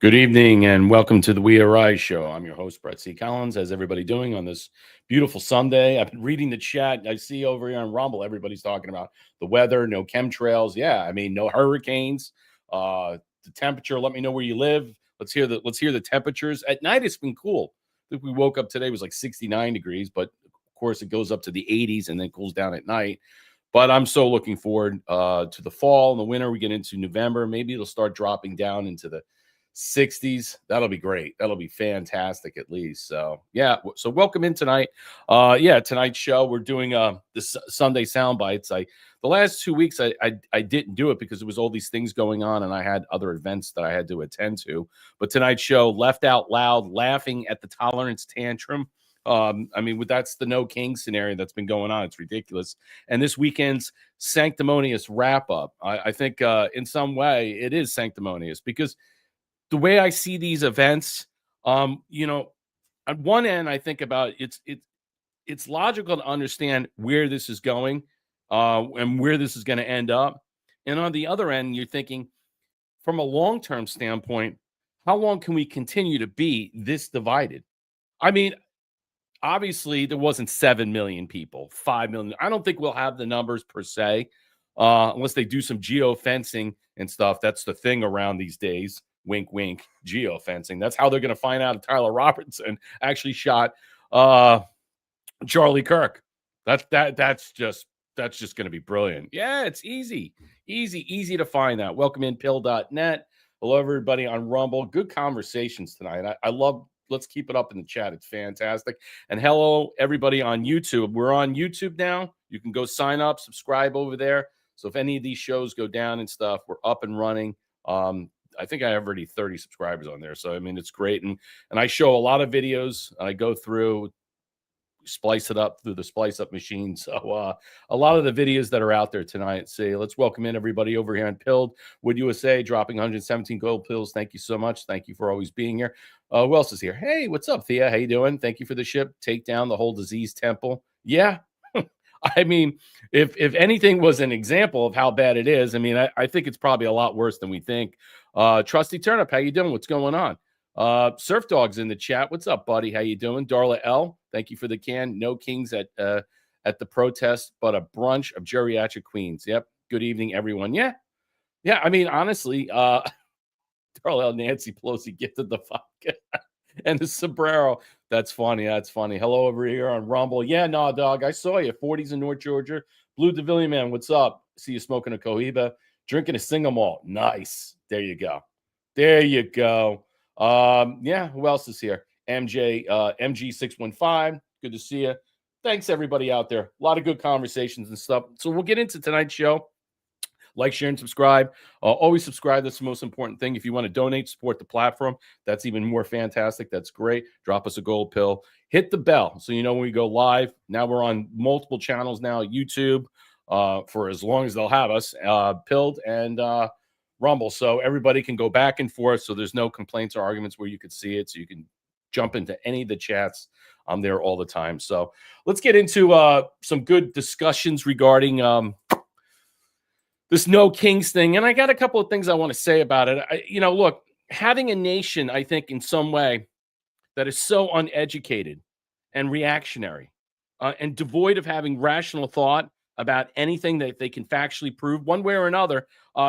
Good evening and welcome to the We Arise show. I'm your host, Brett C. Collins. How's everybody doing on this beautiful Sunday? I've been reading the chat. I see over here on Rumble, everybody's talking about the weather, no chemtrails. Yeah, I mean, no hurricanes. The temperature, let me know where you live. Let's hear the temperatures. At night, it's been cool. I think we woke up today, it was like 69 degrees, but of course it goes up to the 80s and then cools down at night. But I'm so looking forward to the fall and the winter. We get into November. Maybe it'll start dropping down into the 60s. That'll be great. That'll be fantastic at least. So yeah, so welcome in tonight. Tonight's show we're doing this Sunday sound bites. The last 2 weeks I didn't do it because there was all these things going on and I had other events that I had to attend to. But tonight's show, left out loud, laughing at the tolerance tantrum. That's the no king scenario that's been going on. It's ridiculous. And this weekend's sanctimonious wrap up, I think in some way it is sanctimonious because the way I see these events, on one end, I think about it's logical to understand where this is going and where this is going to end up. And on the other end, you're thinking from a long-term standpoint, how long can we continue to be this divided? I mean, obviously there wasn't 7 million people, 5 million. I don't think we'll have the numbers per se, unless they do some geofencing and stuff. That's the thing around these days. Wink, wink, geofencing. That's how they're going to find out if Tyler Robertson actually shot Charlie Kirk. That's just going to be brilliant. Yeah, it's easy to find that. Welcome in pill.net. Hello, everybody on Rumble. Good conversations tonight. I love. Let's keep it up in the chat. It's fantastic. And hello, everybody on YouTube. We're on YouTube now. You can go sign up, subscribe over there. So if any of these shows go down and stuff, we're up and running. I think I have already 30 subscribers on there. So, I mean, it's great. And I show a lot of videos. I go through, splice it up through the splice up machine. So a lot of the videos that are out there tonight, say, let's welcome in everybody over here on Pilled Wood USA, dropping 117 gold pills. Thank you so much. Thank you for always being here. Who else is here? Hey, what's up, Thea? How you doing? Thank you for the ship. Take down the whole disease temple. Yeah. I mean, if anything was an example of how bad it is, I mean, I think it's probably a lot worse than we think. Trusty Turnip, how you doing? What's going on? Surf Dog's in the chat. What's up, buddy? How you doing? Darla L, thank you for the can. No kings at the protest, but a brunch of geriatric queens. Yep. Good evening, everyone. Yeah. I mean, honestly, Darla L, Nancy Pelosi gifted the vodka and the sombrero. That's funny. Hello over here on Rumble. Yeah, no, dog. I saw you. 40s in North Georgia. Blue DeVilliers, man. What's up? See you smoking a Cohiba, drinking a single malt. Nice. There you go. Yeah, who else is here? MG615. Good to see you. Thanks, everybody out there. A lot of good conversations and stuff. So we'll get into tonight's show. Like, share, and subscribe. Always subscribe. That's the most important thing. If you want to donate, support the platform, that's even more fantastic. That's great. Drop us a gold pill. Hit the bell so you know when we go live. Now we're on multiple channels now, YouTube, for as long as they'll have us, Pilled and Rumble. So everybody can go back and forth. So there's no complaints or arguments where you could see it. So you can jump into any of the chats. I'm there all the time. So let's get into some good discussions regarding this no kings thing. And I got a couple of things I want to say about it. Look, having a nation, I think in some way that is so uneducated and reactionary and devoid of having rational thought about anything that they can factually prove one way or another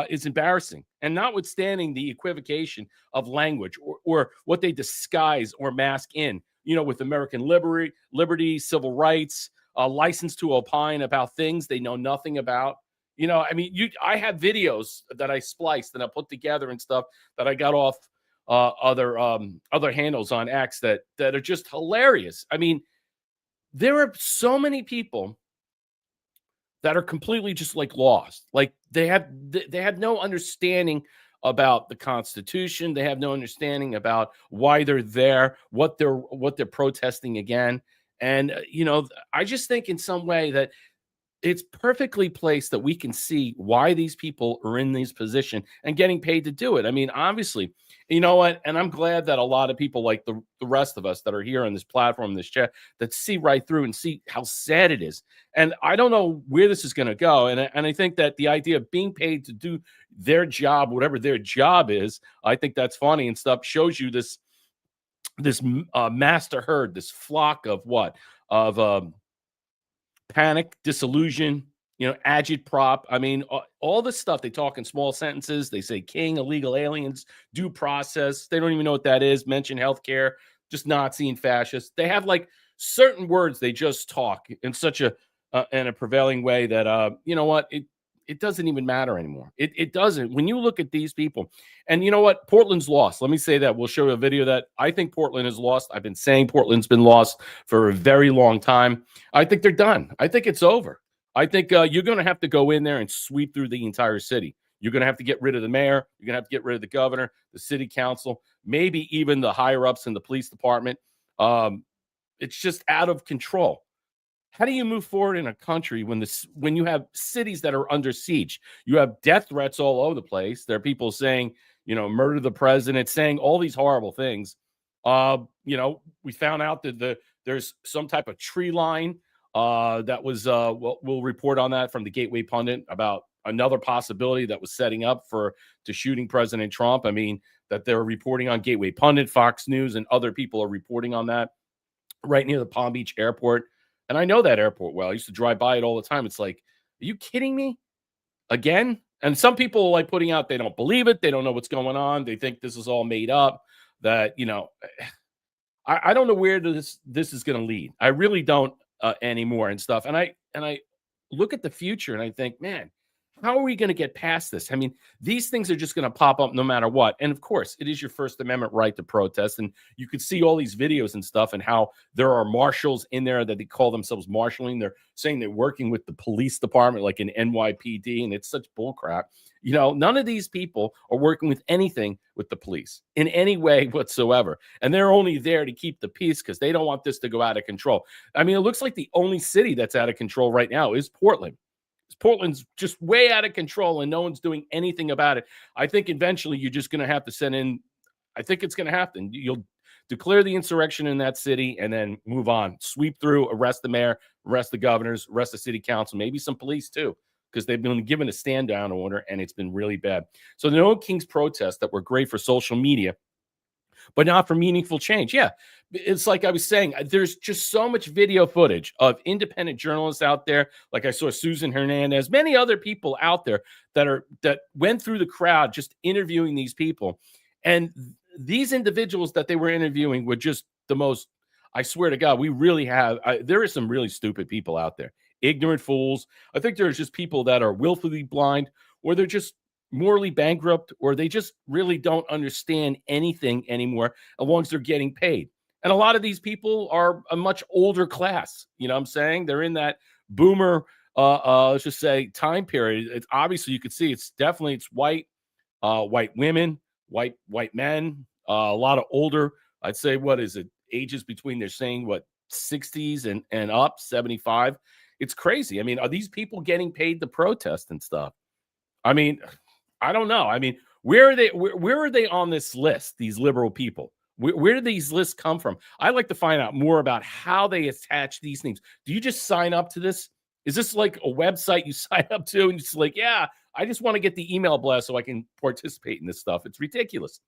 is embarrassing. And notwithstanding the equivocation of language or what they disguise or mask in, with American liberty, civil rights, license to opine about things they know nothing about. I have videos that I spliced and I put together and stuff that I got off other handles on X that are just hilarious. I mean, there are so many people that are completely just like lost. Like they have no understanding about the Constitution. They have no understanding about why they're there, what they're protesting again. And I just think in some way that it's perfectly placed that we can see why these people are in this position and getting paid to do it. I mean, obviously, you know what? And I'm glad that a lot of people like the rest of us that are here on this platform, this chat, that see right through and see how sad it is. And I don't know where this is going to go. And I think that the idea of being paid to do their job, whatever their job is, I think that's funny and stuff. Shows you this master herd, this flock of what? Of panic, disillusion, agitprop. I mean, all this stuff. They talk in small sentences. They say king, illegal aliens, due process. They don't even know what that is. Mention healthcare, just Nazi and fascist. They have like certain words they just talk in such a in a prevailing way that you know what, it doesn't even matter anymore. It doesn't. When you look at these people, and you know what, Portland's lost. Let me say that. We'll show you a video that I think Portland is lost. I've been saying Portland's been lost for a very long time. I think they're done. I think it's over. I think you're going to have to go in there and sweep through the entire city. You're going to have to get rid of the mayor. You're going to have to get rid of the governor, the city council, maybe even the higher ups in the police department. It's just out of control. How do you move forward in a country when you have cities that are under siege? You have death threats all over the place. There are people saying, murder the president, saying all these horrible things. We found out that there's some type of tree line that was, we'll report on that from the Gateway Pundit about another possibility that was setting up to shooting President Trump. I mean, that they're reporting on Gateway Pundit, Fox News, and other people are reporting on that right near the Palm Beach airport. And I know that airport well. I used to drive by it all the time. It's like, are you kidding me? Again? And some people are like putting out, they don't believe it. They don't know what's going on. They think this is all made up. That, I don't know where this is going to lead. I really don't anymore and stuff. And I look at the future and I think, man, how are we going to get past this? I mean, these things are just going to pop up no matter what. And of course, it is your First Amendment right to protest. And you could see all these videos and stuff and how there are marshals in there that they call themselves marshaling. They're saying they're working with the police department, like in NYPD. And it's such bullcrap. None of these people are working with anything with the police in any way whatsoever. And they're only there to keep the peace because they don't want this to go out of control. I mean, it looks like the only city that's out of control right now is Portland. Portland's just way out of control and no one's doing anything about it. I think eventually you're just going to have to send in, I think it's going to happen. You'll declare the insurrection in that city and then move on, sweep through, arrest the mayor, arrest the governors, arrest the city council, maybe some police too, because they've been given a stand down order and it's been really bad. So the No Kings protests that were great for social media, but not for meaningful change. Yeah, it's like I was saying, there's just so much video footage of independent journalists out there. Like I saw Susan Hernandez, many other people out there that went through the crowd just interviewing these people. And these individuals that they were interviewing were just the most, I swear to God, we really have, there are some really stupid people out there, ignorant fools. I think there's just people that are willfully blind, or they're just morally bankrupt, or they just really don't understand anything anymore as long as they're getting paid. And a lot of these people are a much older class. You know what I'm saying? They're in that boomer, let's just say, time period. It's obviously, you can see it's white, white women, white men, a lot of older, I'd say, what is it? Ages between, they're saying, what, 60s and up, 75. It's crazy. I mean, are these people getting paid to protest and stuff? I mean, I don't know. I mean, where are they? Where are they on this list? These liberal people. Where do these lists come from? I'd like to find out more about how they attach these things. Do you just sign up to this? Is this like a website you sign up to and it's like, yeah, I just want to get the email blast so I can participate in this stuff? It's ridiculous.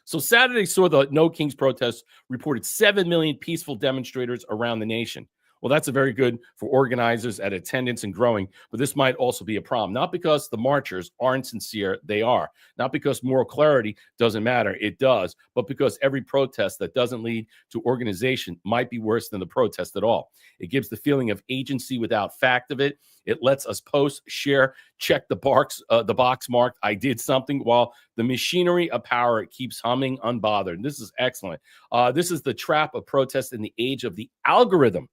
So Saturday saw the No Kings protests reported 7 million peaceful demonstrators around the nation. Well, that's a very good for organizers at attendance and growing, but this might also be a problem. Not because the marchers aren't sincere, they are. Not because moral clarity doesn't matter, it does, but because every protest that doesn't lead to organization might be worse than the protest at all. It gives the feeling of agency without fact of it. It lets us post, share, check the box marked, I did something, while the machinery of power keeps humming unbothered. This is excellent. This is the trap of protest in the age of the algorithm.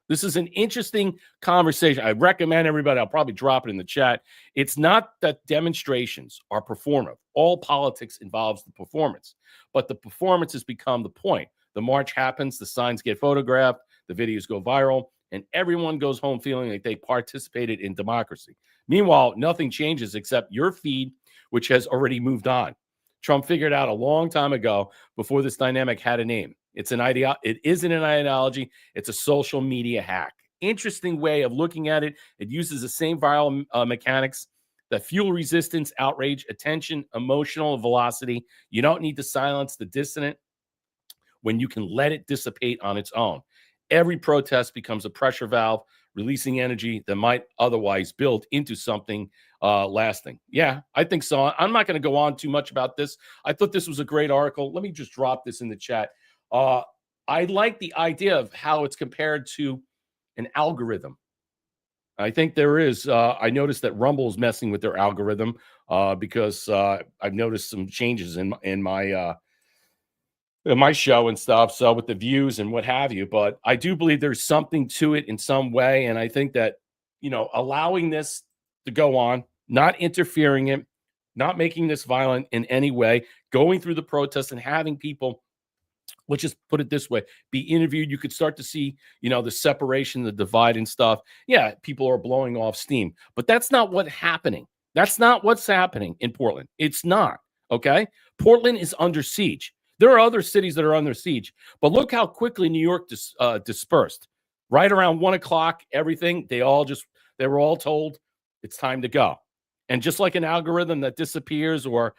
This is an interesting conversation. I recommend everybody, I'll probably drop it in the chat. It's not that demonstrations are performative. All politics involves the performance, but the performance has become the point. The march happens, the signs get photographed, the videos go viral, and everyone goes home feeling like they participated in democracy. Meanwhile, nothing changes except your feed, which has already moved on. Trump figured out a long time ago before this dynamic had a name. It isn't an ideology, it's a social media hack. Interesting way of looking at it. It uses the same viral mechanics that fuel resistance, outrage, attention, emotional velocity. You don't need to silence the dissident when you can let it dissipate on its own. Every protest becomes a pressure valve, releasing energy that might otherwise build into something lasting. Yeah, I think so. I'm not going to go on too much about this. I thought this was a great article. Let me just drop this in the chat. Uh, I like the idea of how it's compared to an algorithm. I think there is. I noticed that Rumble's messing with their algorithm because I've noticed some changes in my show and stuff. So with the views and what have you, but I do believe there's something to it in some way, and I think that allowing this to go on, not interfering it, not making this violent in any way, going through the protest and having people, let's just put it this way, be interviewed. You could start to see, the separation, the divide and stuff. Yeah, people are blowing off steam, but that's not what's happening. That's not what's happening in Portland. It's not. Okay. Portland is under siege. There are other cities that are under siege, but look how quickly New York dispersed. Right around 1 o'clock, everything, they were all told it's time to go. And just like an algorithm that disappears, or,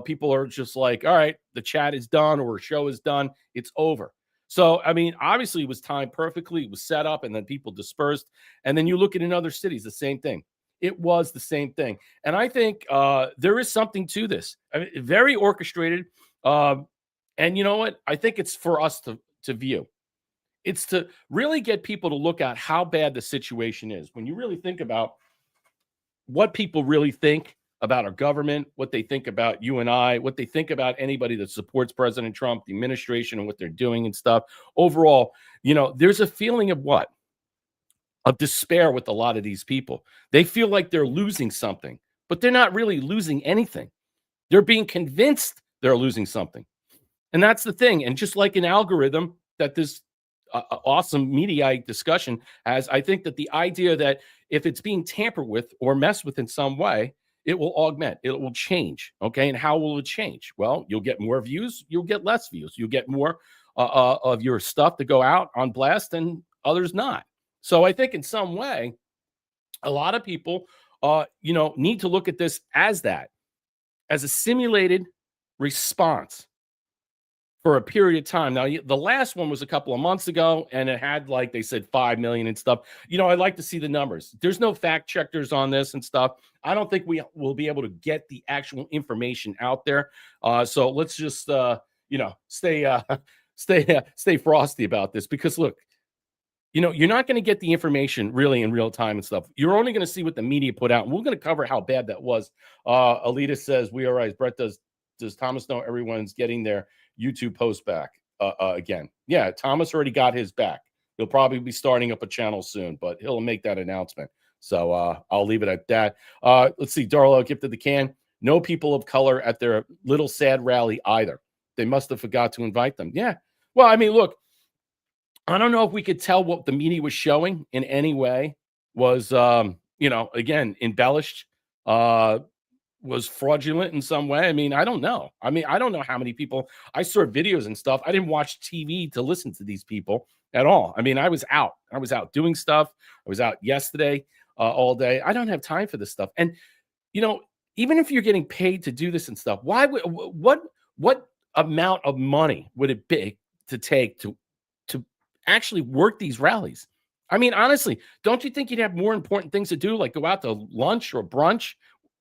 people are just like, all right, the chat is done or show is done, it's over. So, I mean, obviously it was timed perfectly. It was set up and then people dispersed. And then you look at in other cities, the same thing. It was the same thing. And I think there is something to this. I mean, very orchestrated. And you know what? I think it's for us to view. It's to really get people to look at how bad the situation is. When you really think about what people really think about our government, what they think about you and I, what they think about anybody that supports President Trump, the administration, and what they're doing and stuff. Overall, there's a feeling of what? Of despair with a lot of these people. They feel like they're losing something, but they're not really losing anything. They're being convinced they're losing something. And that's the thing. And just like an algorithm that this awesome Mediaite discussion has, I think that the idea that if it's being tampered with or messed with in some way, it will augment, it will change. Okay. And how will it change? Well, you'll get more views, you'll get less views, you'll get more of your stuff to go out on blast and others not. So I think in some way, a lot of people, need to look at this as as a simulated response for a period of time. Now, the last one was a couple of months ago, and it had, like they said, 5 million and stuff. I'd like to see the numbers. There's no fact checkers on this and stuff. I don't think we will be able to get the actual information out there. So let's just, stay, stay frosty about this, because look, you're not going to get the information really in real time and stuff. You're only going to see what the media put out. And we're going to cover how bad that was. Alita says, we are right. Brett, does Thomas know everyone's getting their YouTube post back again? Yeah, Thomas already got his back. He'll probably be starting up a channel soon, but he'll make that announcement. So I'll leave it at that. Let's see. Darla gifted the can. No people of color at their little sad rally either. They must have forgot to invite them. Yeah. Well, I mean, look, I don't know if we could tell what the media was showing in any way was, again, embellished, was fraudulent in some way. I mean, I don't know. I mean, I don't know how many people. I saw videos and stuff. I didn't watch TV to listen to these people at all. I mean, I was out. I was out doing stuff. I was out yesterday all day. I don't have time for this stuff. And, even if you're getting paid to do this and stuff, why would what amount of money would it be to take to actually work these rallies? I mean, honestly, don't you think you'd have more important things to do, like go out to lunch or brunch?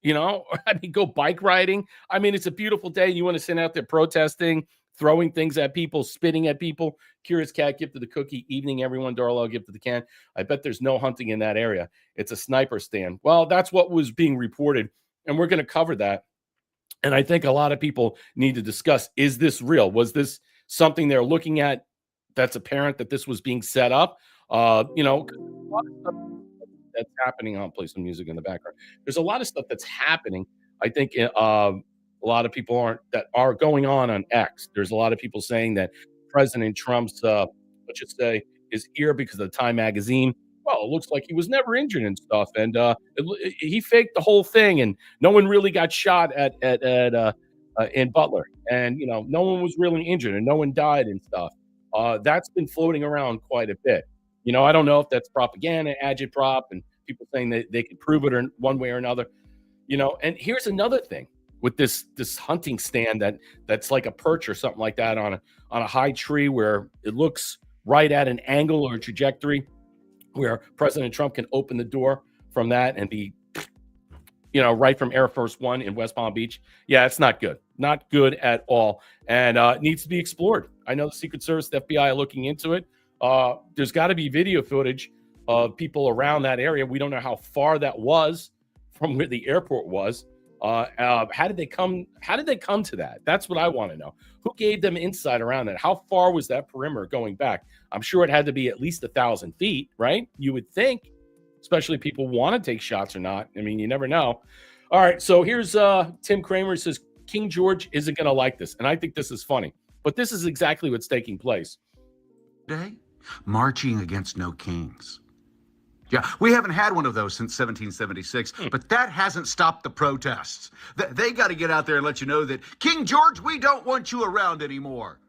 I mean, go bike riding. I mean, it's a beautiful day. You want to sit out there protesting, throwing things at people, spitting at people. Curious Cat gifted the cookie. Evening, everyone. Darlo gifted the can. I bet there's no hunting in that area. It's a sniper stand. Well, that's what was being reported, and we're going to cover that. And I think a lot of people need to discuss, is this real? Was this something they're looking at that's apparent that this was being set up? A lot of stuff that's happening. I'll play some music in the background. There's a lot of stuff that's happening. I think a lot of people are going on X. There's a lot of people saying that President Trump's, let's just say, his ear because of the Time magazine. Well, it looks like he was never injured and stuff, and he faked the whole thing, and no one really got shot in Butler, and no one was really injured, and no one died and stuff. That's been floating around quite a bit. I don't know if that's propaganda, agitprop, and people saying that they can prove it or one way or another. And here's another thing with this hunting stand that's like a perch or something like that on a high tree where it looks right at an angle or a trajectory where President Trump can open the door from that and be right from Air Force One in West Palm Beach. Yeah, it's not good. Not good at all. And it needs to be explored. I know the Secret Service, the FBI are looking into it. There's got to be video footage of people around that area. We don't know how far that was from where the airport was. How did they come to that? That's what I want to know. Who gave them insight around that? How far was that perimeter going back? I'm sure it had to be at least 1,000 feet, right? You would think, especially if people want to take shots or not. I mean, you never know. All right, so here's Tim Kramer says, King George isn't going to like this. And I think this is funny. But this is exactly what's taking place. Day, marching against no kings. Yeah, we haven't had one of those since 1776, but that hasn't stopped the protests. They got to get out there and let you know that, King George, we don't want you around anymore.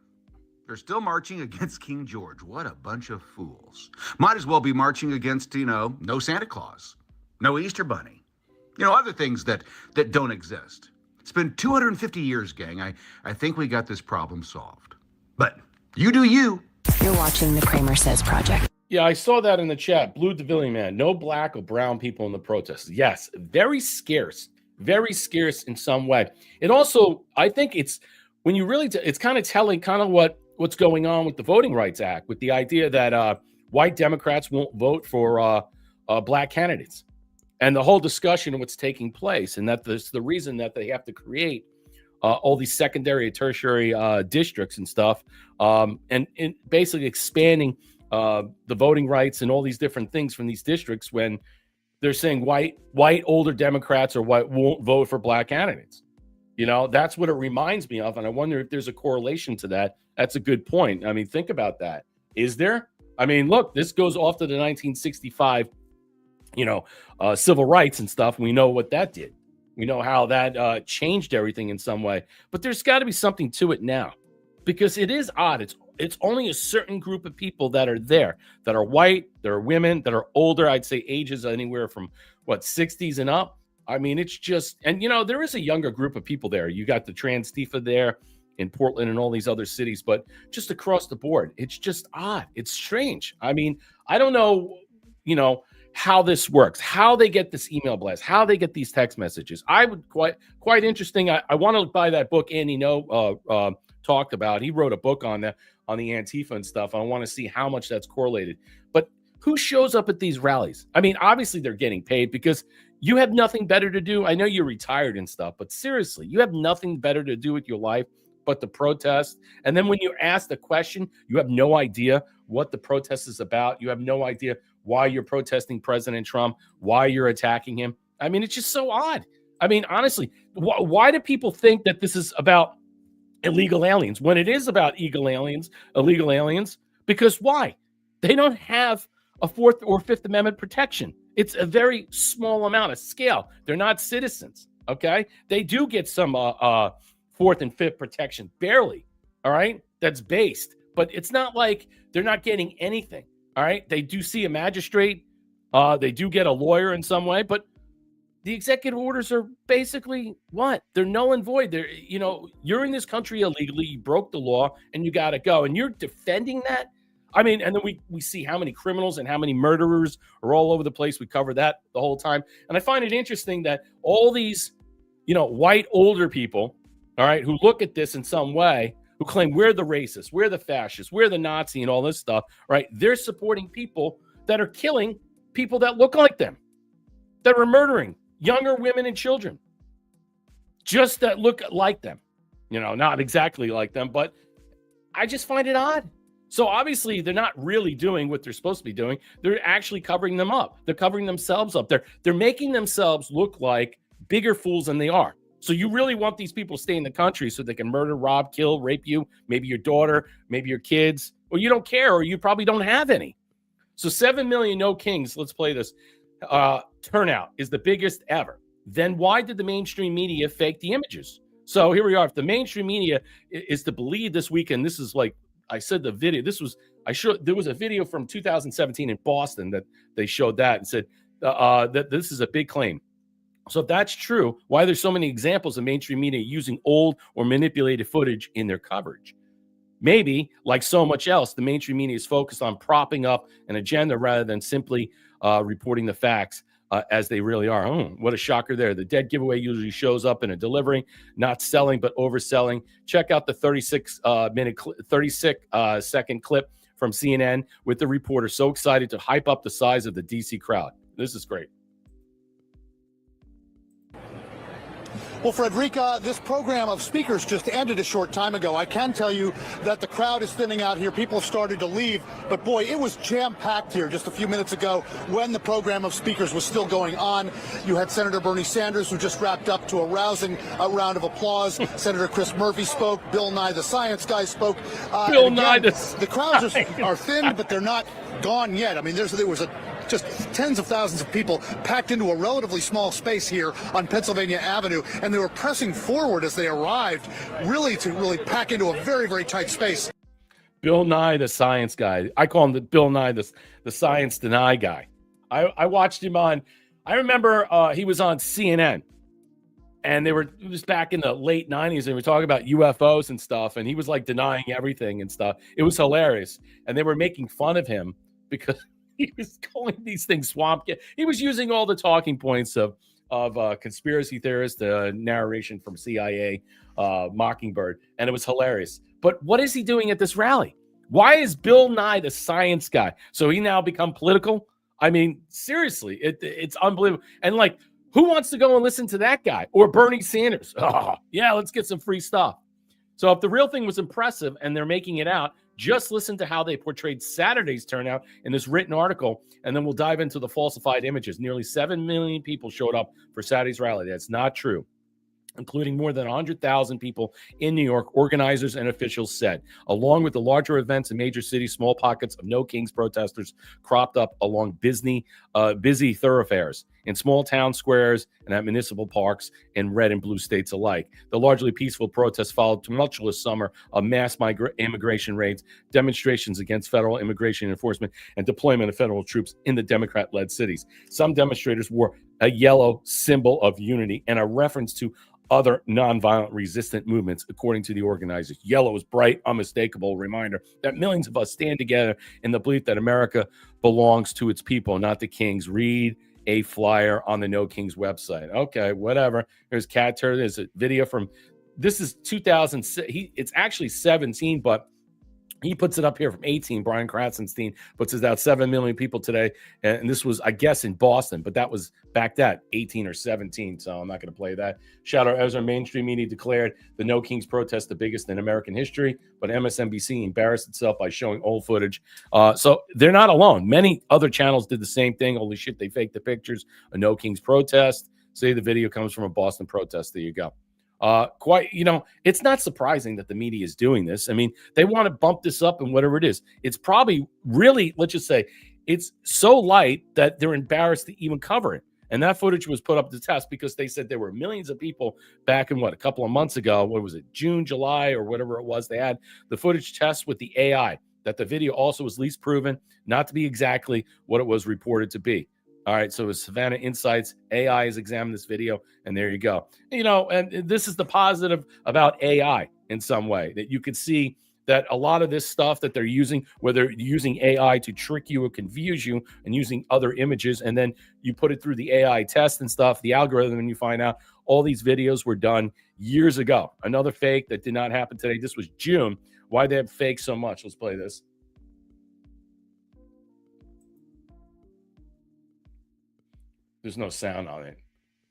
They're still marching against King George. What a bunch of fools. Might as well be marching against, no Santa Claus, no Easter Bunny, other things that don't exist. It's been 250 years, gang. I think we got this problem solved. But you do you. You're watching the Kramer Says Project. Yeah, I saw that in the chat. Blue Devilian Man. No black or brown people in the protests. Yes, very scarce in some way. It also, I think it's when you really, it's kind of telling kind of what's going on with the Voting Rights Act, with the idea that white Democrats won't vote for black candidates, and the whole discussion of what's taking place, and that there's the reason that they have to create all these secondary and tertiary districts and stuff, and basically expanding the voting rights and all these different things from these districts when they're saying white older Democrats or white won't vote for black candidates. That's what it reminds me of. And I wonder if there's a correlation to that. That's a good point. I mean, think about that. Is there? I mean, look, this goes off to the 1965, civil rights and stuff. We know what that did. We know how that changed everything in some way. But there's got to be something to it now, because it is odd. It's only a certain group of people that are there, that are white, that are women, that are older. I'd say ages anywhere from 60s and up. I mean, it's just, and there is a younger group of people there. You got the Trans Tifa there in Portland and all these other cities, but just across the board, it's just odd. It's strange. I mean, I don't know, how this works, how they get this email blast, how they get these text messages. I would quite interesting. I want to buy that book Andy talked about. He wrote a book on the Antifa and stuff. I want to see how much that's correlated. But who shows up at these rallies? I mean, obviously they're getting paid because you have nothing better to do. I know you're retired and stuff, but seriously, you have nothing better to do with your life but to protest. And then when you're asked a question, you have no idea what the protest is about. You have no idea why you're protesting President Trump, why you're attacking him. I mean, it's just so odd. I mean, honestly, why do people think that this is about illegal aliens when it is about illegal aliens? Because why? They don't have a Fourth or Fifth Amendment protection. It's a very small amount of scale. They're not citizens, okay? They do get some Fourth and Fifth protection, barely, all right? That's based, but it's not like they're not getting anything, all right? They do see a magistrate. They do get a lawyer in some way, but the executive orders are basically what? They're null and void. They're, you're in this country illegally. You broke the law and you got to go. And you're defending that? I mean, and then we see how many criminals and how many murderers are all over the place. We cover that the whole time. And I find it interesting that all these, white older people, all right, who look at this in some way, who claim we're the racists, we're the fascists, we're the Nazi and all this stuff, right? They're supporting people that are killing people that look like them, that are murdering younger women and children, just that look like them, not exactly like them, but I just find it odd. So obviously they're not really doing what they're supposed to be doing. They're actually covering them up. They're covering themselves up. They're making themselves look like bigger fools than they are. So you really want these people to stay in the country so they can murder, rob, kill, rape you, maybe your daughter, maybe your kids, or you don't care, or you probably don't have any. So 7 million no kings, let's play this, turnout is the biggest ever. Then why did the mainstream media fake the images? So here we are. If the mainstream media is to believe this weekend, this is like I said, the video, there was a video from 2017 in Boston that they showed that and said that this is a big claim. So if that's true, why there's so many examples of mainstream media using old or manipulated footage in their coverage? Maybe, like so much else, the mainstream media is focused on propping up an agenda rather than simply reporting the facts as they really are. What a shocker there. The dead giveaway usually shows up in a delivery, not selling, but overselling. Check out the 36-second clip from CNN with the reporter so excited to hype up the size of the DC crowd. This is great. Well, Frederica, this program of speakers just ended a short time ago. I can tell you that the crowd is thinning out here. People have started to leave. But, boy, it was jam-packed here just a few minutes ago when the program of speakers was still going on. You had Senator Bernie Sanders, who just wrapped up to a rousing round of applause. Senator Chris Murphy spoke. Bill Nye, the science guy, spoke. The crowds are thin, but they're not gone yet. I mean, there was just tens of thousands of people packed into a relatively small space here on Pennsylvania Avenue, and they were pressing forward as they arrived, really to pack into a very, very tight space. Bill Nye, the science guy. I call him Bill Nye, the science deny guy. I watched him on, I remember he was on CNN, and it was back in the late 90s, and we were talking about UFOs and stuff, and he was like denying everything and stuff. It was hilarious, and they were making fun of him because he was calling these things swamp. He was using all the talking points of conspiracy theorists, the narration from CIA, Mockingbird, and it was hilarious. But what is he doing at this rally? Why is Bill Nye the science guy? So he now become political? I mean, seriously, it's unbelievable. And like, who wants to go and listen to that guy or Bernie Sanders? Oh, yeah, let's get some free stuff. So if the real thing was impressive and they're making it out, just listen to how they portrayed Saturday's turnout in this written article, and then we'll dive into the falsified images. Nearly 7 million people showed up for Saturday's rally. That's not true, including more than 100,000 people in New York, organizers and officials said. Along with the larger events in major cities, small pockets of No Kings protesters cropped up along busy thoroughfares, in small town squares, and at municipal parks in red and blue states alike. The largely peaceful protests followed tumultuous summer of mass immigration raids, demonstrations against federal immigration enforcement, and deployment of federal troops in the Democrat-led cities. Some demonstrators wore a yellow symbol of unity and a reference to other nonviolent resistant movements, according to the organizers. Yellow is bright, unmistakable reminder that millions of us stand together in the belief that America belongs to its people, not the kings. Read a flyer on the No Kings website. Okay, whatever. There's Cat Turner. There's a video from, this is 2006. It's actually 17, but he puts it up here from 18. Brian Kratzenstein puts it out 7 million people today. And this was, I guess, in Boston, but that was back that 18 or 17. So I'm not going to play that. Shout out as our mainstream media declared the No Kings protest the biggest in American history, but MSNBC embarrassed itself by showing old footage. So they're not alone. Many other channels did the same thing. Holy shit, they faked the pictures. A No Kings protest. Say the video comes from a Boston protest. There you go. It's not surprising that the media is doing this. I mean, they want to bump this up and whatever it is. It's probably really, let's just say, it's so light that they're embarrassed to even cover it. And that footage was put up to test because they said there were millions of people back in a couple of months ago. What was it, June, July, or whatever it was? They had the footage test with the AI, that the video also was least proven not to be exactly what it was reported to be. All right, so it's Savannah Insights. AI has examined this video, and there you go. And this is the positive about AI in some way, that you could see that a lot of this stuff that they're using, whether you're using AI to trick you or confuse you and using other images, and then you put it through the AI test and stuff, the algorithm, and you find out all these videos were done years ago. Another fake that did not happen today. This was June. Why they have fake so much? Let's play this. There's no sound on it,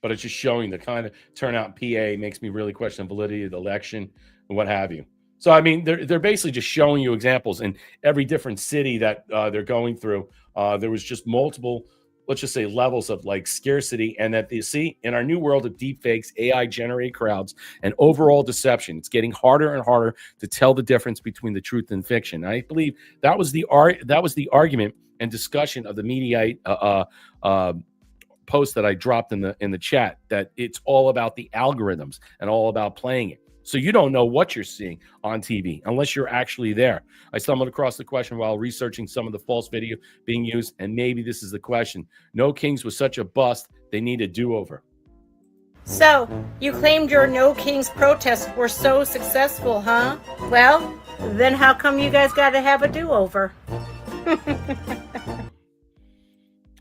but it's just showing the kind of turnout in PA. Makes me really question the validity of the election and what have you. So, I mean, they're basically just showing you examples in every different city that they're going through. There was just multiple let's just say levels of like scarcity, and that you see in our new world of deep fakes, AI generated crowds, and overall deception, it's getting harder and harder to tell the difference between the truth and fiction. I believe that was the argument and discussion of the Mediaite post that I dropped in the chat, that it's all about the algorithms and all about playing it. So you don't know what you're seeing on TV unless you're actually there. I stumbled across the question while researching some of the false video being used, and maybe this is the question. No Kings was such a bust, they need a do-over. So, you claimed your No Kings protests were so successful, huh? Well, then how come you guys got to have a do-over?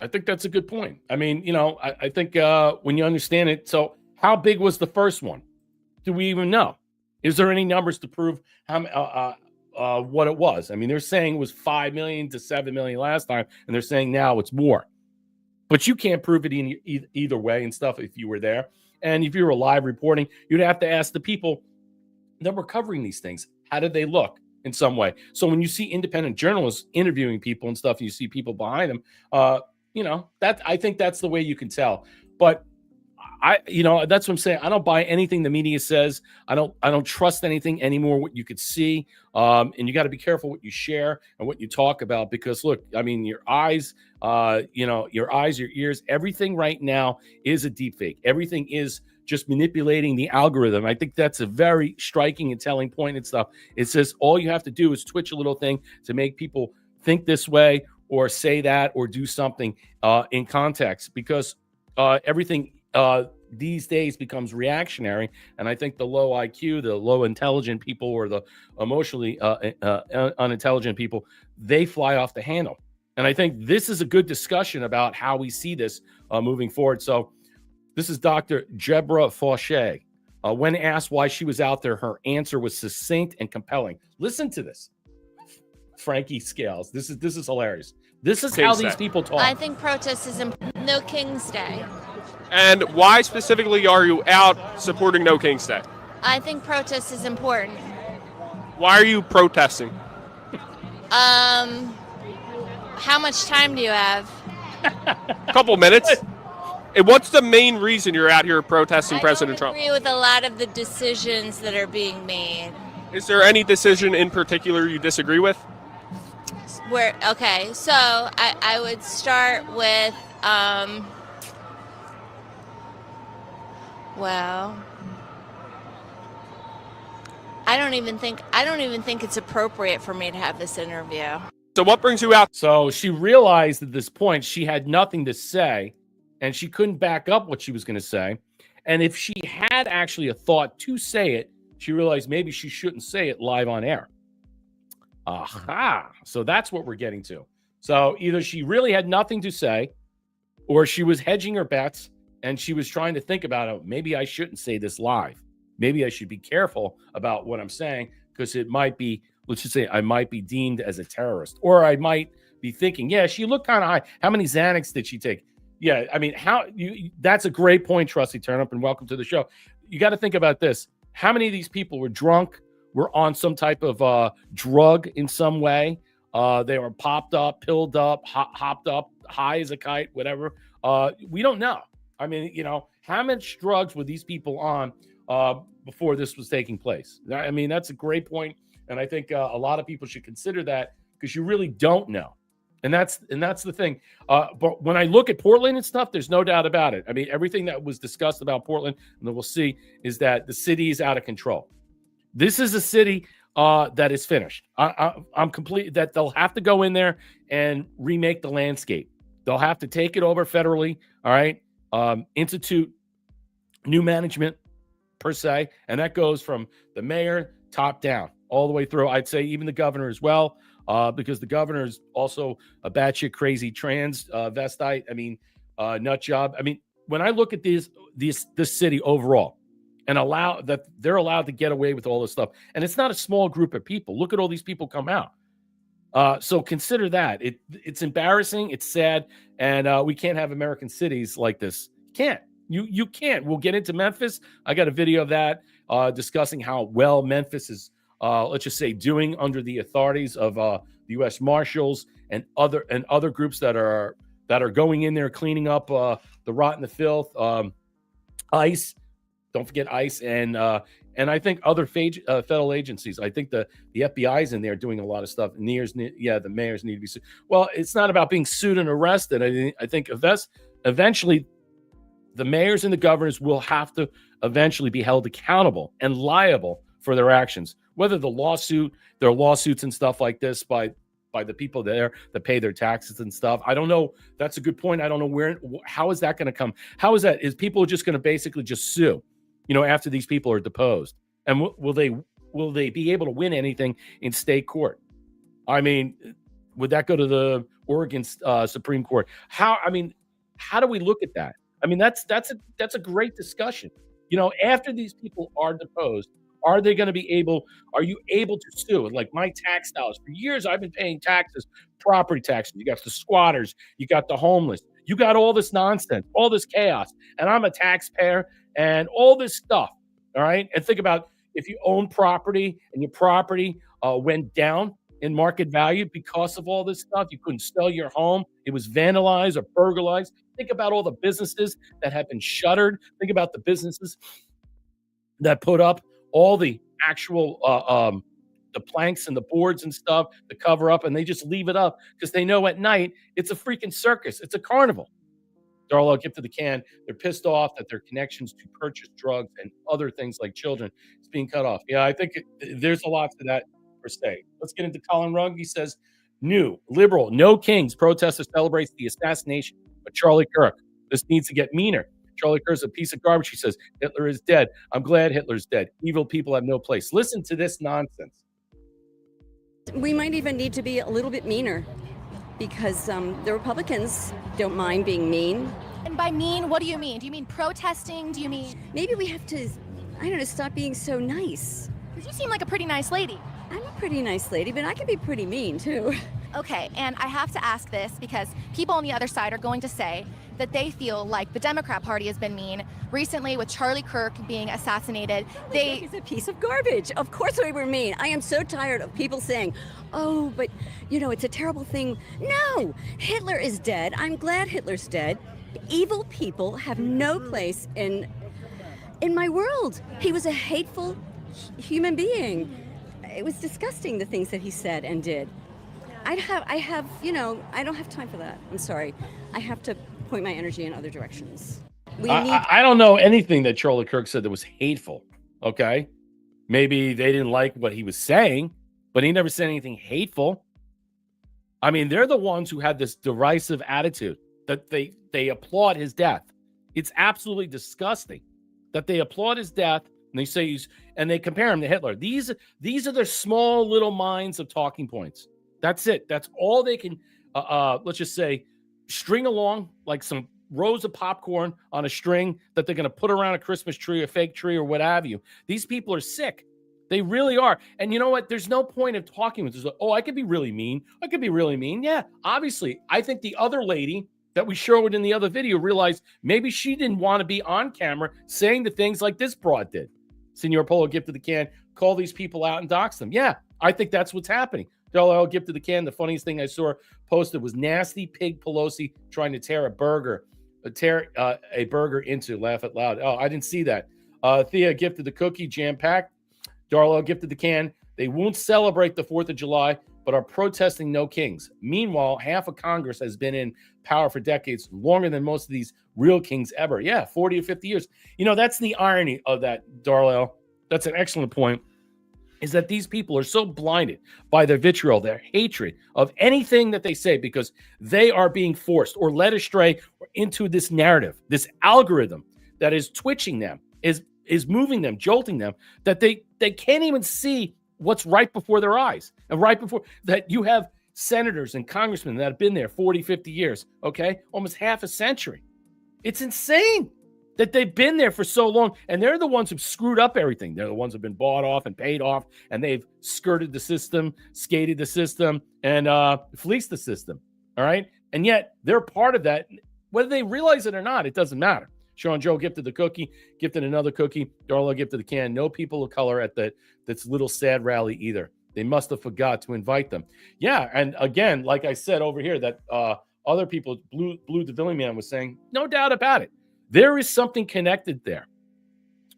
I think that's a good point. I mean, you know, I think when you understand it, so how big was the first one? Do we even know? Is there any numbers to prove how what it was? I mean, they're saying it was 5 million to 7 million last time, and they're saying now it's more. But you can't prove it in either way and stuff if you were there. And if you were live reporting, you'd have to ask the people that were covering these things, how did they look in some way? So when you see independent journalists interviewing people and stuff, and you see people behind them, you know, that I think that's the way you can tell. But you know, that's what I'm saying. I don't buy anything the media says. I don't trust anything anymore, what you could see. And you got to be careful what you share and what you talk about, because look, I mean, your eyes, you know, your eyes, your ears, everything right now is a deep fake. Everything is just manipulating the algorithm. I think that's a very striking and telling point and stuff. It says all you have to do is twitch a little thing to make people think this way or say that or do something in context, because everything these days becomes reactionary. And I think the low IQ, the low intelligent people, or the emotionally unintelligent people, they fly off the handle. And I think this is a good discussion about how we see this moving forward. So this is Dr. Jebra Fauché. When asked why she was out there, her answer was succinct and compelling. Listen to this. Frankie Scales. This is hilarious. This is how these people talk. I think protest is No King's Day. And why specifically are you out supporting No King's Day? I think protest is important. Why are you protesting? How much time do you have? A couple minutes. And what's the main reason you're out here protesting President Trump? I agree with a lot of the decisions that are being made. Is there any decision in particular you disagree with? Okay, so I would start with, well, I don't even think it's appropriate for me to have this interview. So what brings you out? So she realized at this point she had nothing to say, and she couldn't back up what she was going to say. And if she had actually a thought to say it, she realized maybe she shouldn't say it live on air. Aha. So that's what we're getting to. So either she really had nothing to say, or she was hedging her bets and she was trying to think about it. Maybe I shouldn't say this live. Maybe I should be careful about what I'm saying, because it might be, let's just say I might be deemed as a terrorist, or I might be thinking, yeah, she looked kind of high. How many Xanax did she take? Yeah, I mean, that's a great point, Trusty Turnup, and welcome to the show. You got to think about this. How many of these people were drunk, were on some type of drug in some way? They were popped up, pilled up, hopped up, high as a kite, whatever. We don't know. I mean, you know, how much drugs were these people on before this was taking place? I mean, that's a great point, and I think a lot of people should consider that, because you really don't know. And that's the thing. But when I look at Portland and stuff, there's no doubt about it. I mean, everything that was discussed about Portland, and then we'll see, is that the city is out of control. This is a city that is finished. I'm complete that they'll have to go in there and remake the landscape. They'll have to take it over federally. All right. Institute new management per se. And that goes from the mayor top down all the way through. I'd say even the governor as well. Because the governor is also a batshit crazy transvestite. I mean, nut job. I mean, when I look at this city overall, and allow that they're allowed to get away with all this stuff, and it's not a small group of people. Look at all these people come out. So consider that. It's embarrassing. It's sad, and we can't have American cities like this. You can't. We'll get into Memphis. I got a video of that discussing how well Memphis is. Let's just say doing under the authorities of the U.S. Marshals and other groups that that are going in there cleaning up the rot and the filth. ICE, don't forget ICE, and I think other federal agencies. I think the FBI is in there doing a lot of stuff. The mayors need to be sued. Well, it's not about being sued and arrested. I think eventually the mayors and the governors will have to eventually be held accountable and liable for their actions, whether there are lawsuits and stuff like this by the people there that pay their taxes and stuff. I don't know. That's a good point. I don't know how is that going to come? How is that? Is people just going to basically just sue, after these people are deposed? And will they be able to win anything in state court? I mean, would that go to the Oregon Supreme Court? How do we look at that? I mean, that's a great discussion. After these people are deposed, are you able to sue? Like my tax dollars. For years, I've been paying taxes, property taxes. You got the squatters, you got the homeless, you got all this nonsense, all this chaos. And I'm a taxpayer and all this stuff. All right. And think about if you own property and your property went down in market value because of all this stuff. You couldn't sell your home. It was vandalized or burglarized. Think about all the businesses that have been shuttered. Think about the businesses that put up all the actual the planks and the boards and stuff to cover up, and they just leave it up because they know at night it's a freaking circus. It's a carnival. Darla, gift to the can. They're pissed off that their connections to purchase drugs and other things like children is being cut off. Yeah, I think there's a lot to that per se. Let's get into Colin Rugg. He says, new, liberal, no kings. Protester celebrates the assassination of Charlie Kirk. This needs to get meaner. Charlie Kirk's a piece of garbage. He says, Hitler is dead. I'm glad Hitler's dead. Evil people have no place. Listen to this nonsense. We might even need to be a little bit meaner because the Republicans don't mind being mean. And by mean, what do you mean? Do you mean protesting? Do you mean... Maybe we have to, stop being so nice. Because you seem like a pretty nice lady. I'm a pretty nice lady, but I can be pretty mean, too. Okay, and I have to ask this because people on the other side are going to say that they feel like the Democrat Party has been mean. Recently, with Charlie Kirk being assassinated, He's a piece of garbage. Of course we were mean. I am so tired of people saying, oh, but, it's a terrible thing. No, Hitler is dead. I'm glad Hitler's dead. Evil people have no place in my world. He was a hateful human being. It was disgusting, the things that he said and did. I don't have time for that. I'm sorry. I have to point my energy in other directions. I don't know anything that Charlie Kirk said that was hateful. Okay. Maybe they didn't like what he was saying, but he never said anything hateful. I mean, they're the ones who had this derisive attitude that they applaud his death. It's absolutely disgusting that they applaud his death and they say and they compare him to Hitler. These are their small little minds of talking points. That's it. That's all they can, let's just say, string along like some rows of popcorn on a string that they're going to put around a Christmas tree, a fake tree, or what have you. These people are sick. They really are. And you know what? There's no point of talking with this. Oh, I could be really mean. I could be really mean. Yeah, obviously. I think the other lady that we showed in the other video realized maybe she didn't want to be on camera saying the things like this broad did. Senor Polo, gift to the can, call these people out and dox them. Yeah, I think that's what's happening. I'll gift to the can. The funniest thing I saw posted was nasty pig Pelosi trying to tear a burger into. Laugh out loud. Oh, I didn't see that. Thea gifted the cookie, jam-packed. Darla gifted the can. They won't celebrate the 4th of July, but are protesting no kings. Meanwhile, half of Congress has been in power for decades, longer than most of these real kings ever. Yeah, 40 or 50 years. That's the irony of that, Darla. That's an excellent point. Is that these people are so blinded by their vitriol, their hatred of anything that they say, because they are being forced or led astray into this narrative, this algorithm that is twitching them, is moving them, jolting them, that they can't even see what's right before their eyes. And right before that, you have senators and congressmen that have been there 40, 50 years, okay? Almost half a century. It's insane that they've been there for so long, and they're the ones who've screwed up everything. They're the ones who've been bought off and paid off, and they've skirted the system, skated the system, and fleeced the system, all right? And yet, they're part of that. Whether they realize it or not, it doesn't matter. Sean Joe gifted the cookie, gifted another cookie. Darla gifted the can. No people of color at that's little sad rally either. They must have forgot to invite them. Yeah, and again, like I said over here, that other people, Blue DeVillian man was saying, no doubt about it. There is something connected there.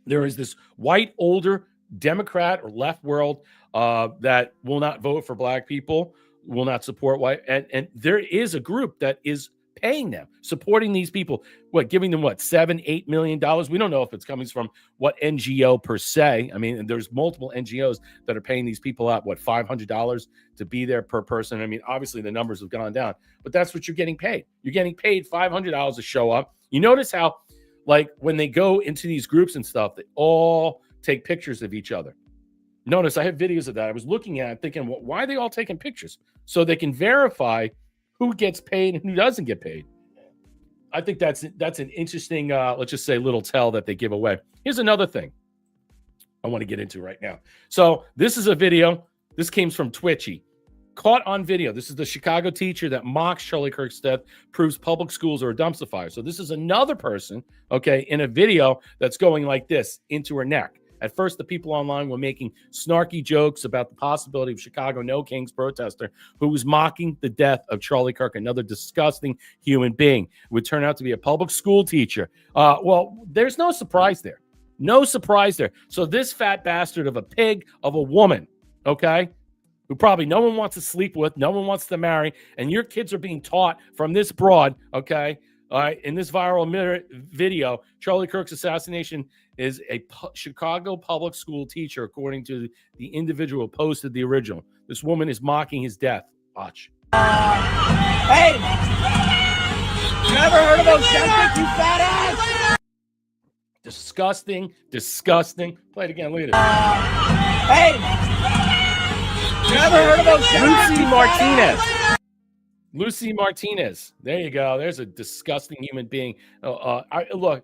There is this white, older Democrat or left world that will not vote for black people, will not support white. And there is a group that is paying them, supporting these people, giving them $7-8 million. We don't know if it's coming from what NGO per se. I mean, there's multiple NGOs that are paying these people out, $500 to be there per person. I mean, obviously the numbers have gone down, but that's what you're getting paid. You're getting paid $500 to show up. You notice how, like, when they go into these groups and stuff, they all take pictures of each other. Notice I have videos of that. I was looking at it thinking, why are they all taking pictures? So they can verify who gets paid and who doesn't get paid. I think that's an interesting, let's just say, little tell that they give away. Here's another thing I want to get into right now. So this is a video. This came from Twitchy. Caught on video. This is the Chicago teacher that mocks Charlie Kirk's death, proves public schools are a dumpster fire. So this is another person, okay, in a video that's going like this into her neck. At first, the people online were making snarky jokes about the possibility of Chicago No Kings protester who was mocking the death of Charlie Kirk, another disgusting human being. It would turn out to be a public school teacher. Well, there's no surprise there. No surprise there. So this fat bastard of a pig of a woman, okay, who probably no one wants to sleep with, no one wants to marry, and your kids are being taught from this broad, okay, all right, in this viral video, Charlie Kirk's assassination is a Chicago public school teacher, according to the individual who posted the original. This woman is mocking his death. Watch. Hey! You ever heard of Ozempic, you fat ass? Disgusting, disgusting. Play it again later. Hey! You ever heard of Ozempic? Lucy Martinez. Lucy Martinez. There you go. There's a disgusting human being. Look,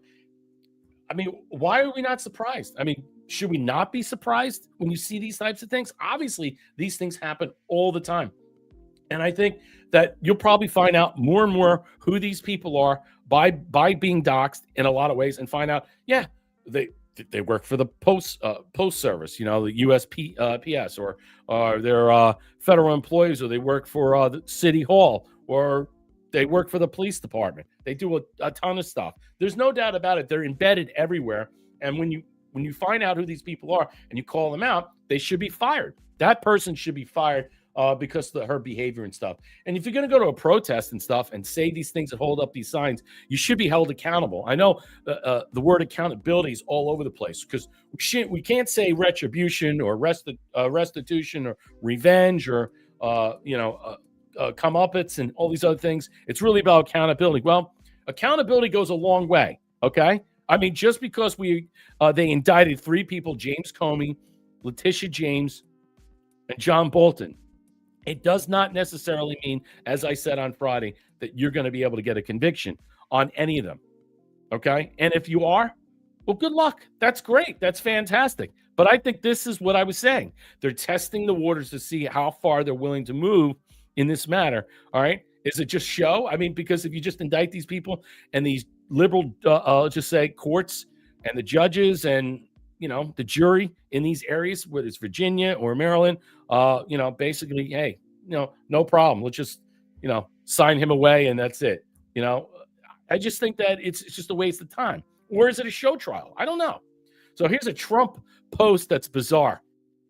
I mean, why are we not surprised? I mean, should we not be surprised when you see these types of things? Obviously, these things happen all the time. And I think that you'll probably find out more and more who these people are by being doxxed in a lot of ways, and find out, yeah, they work for the post service, you know, the USPS, or they're federal employees, or they work for the city hall, or they work for the police department. They do a ton of stuff. There's no doubt about it. They're embedded everywhere. And when you find out who these people are and you call them out, they should be fired. That person should be fired because of her behavior and stuff. And if you're going to go to a protest and stuff and say these things and hold up these signs, you should be held accountable. I know the word accountability is all over the place, because we can't say retribution or restitution or revenge or comeuppance and all these other things. It's really about accountability. Well, accountability goes a long way. Okay. I mean, just because they indicted 3 people, James Comey, Letitia James, and John Bolton, it does not necessarily mean, as I said on Friday, that you're going to be able to get a conviction on any of them. Okay. And if you are, well, good luck. That's great. That's fantastic. But I think this is what I was saying. They're testing the waters to see how far they're willing to move in this matter. All right. Is it just show? I mean, because if you just indict these people and these liberal, just say courts and the judges and, the jury in these areas, whether it's Virginia or Maryland, basically, hey, no problem. Let's just, sign him away and that's it. I just think that it's just a waste of time. Or is it a show trial? I don't know. So here's a Trump post that's bizarre.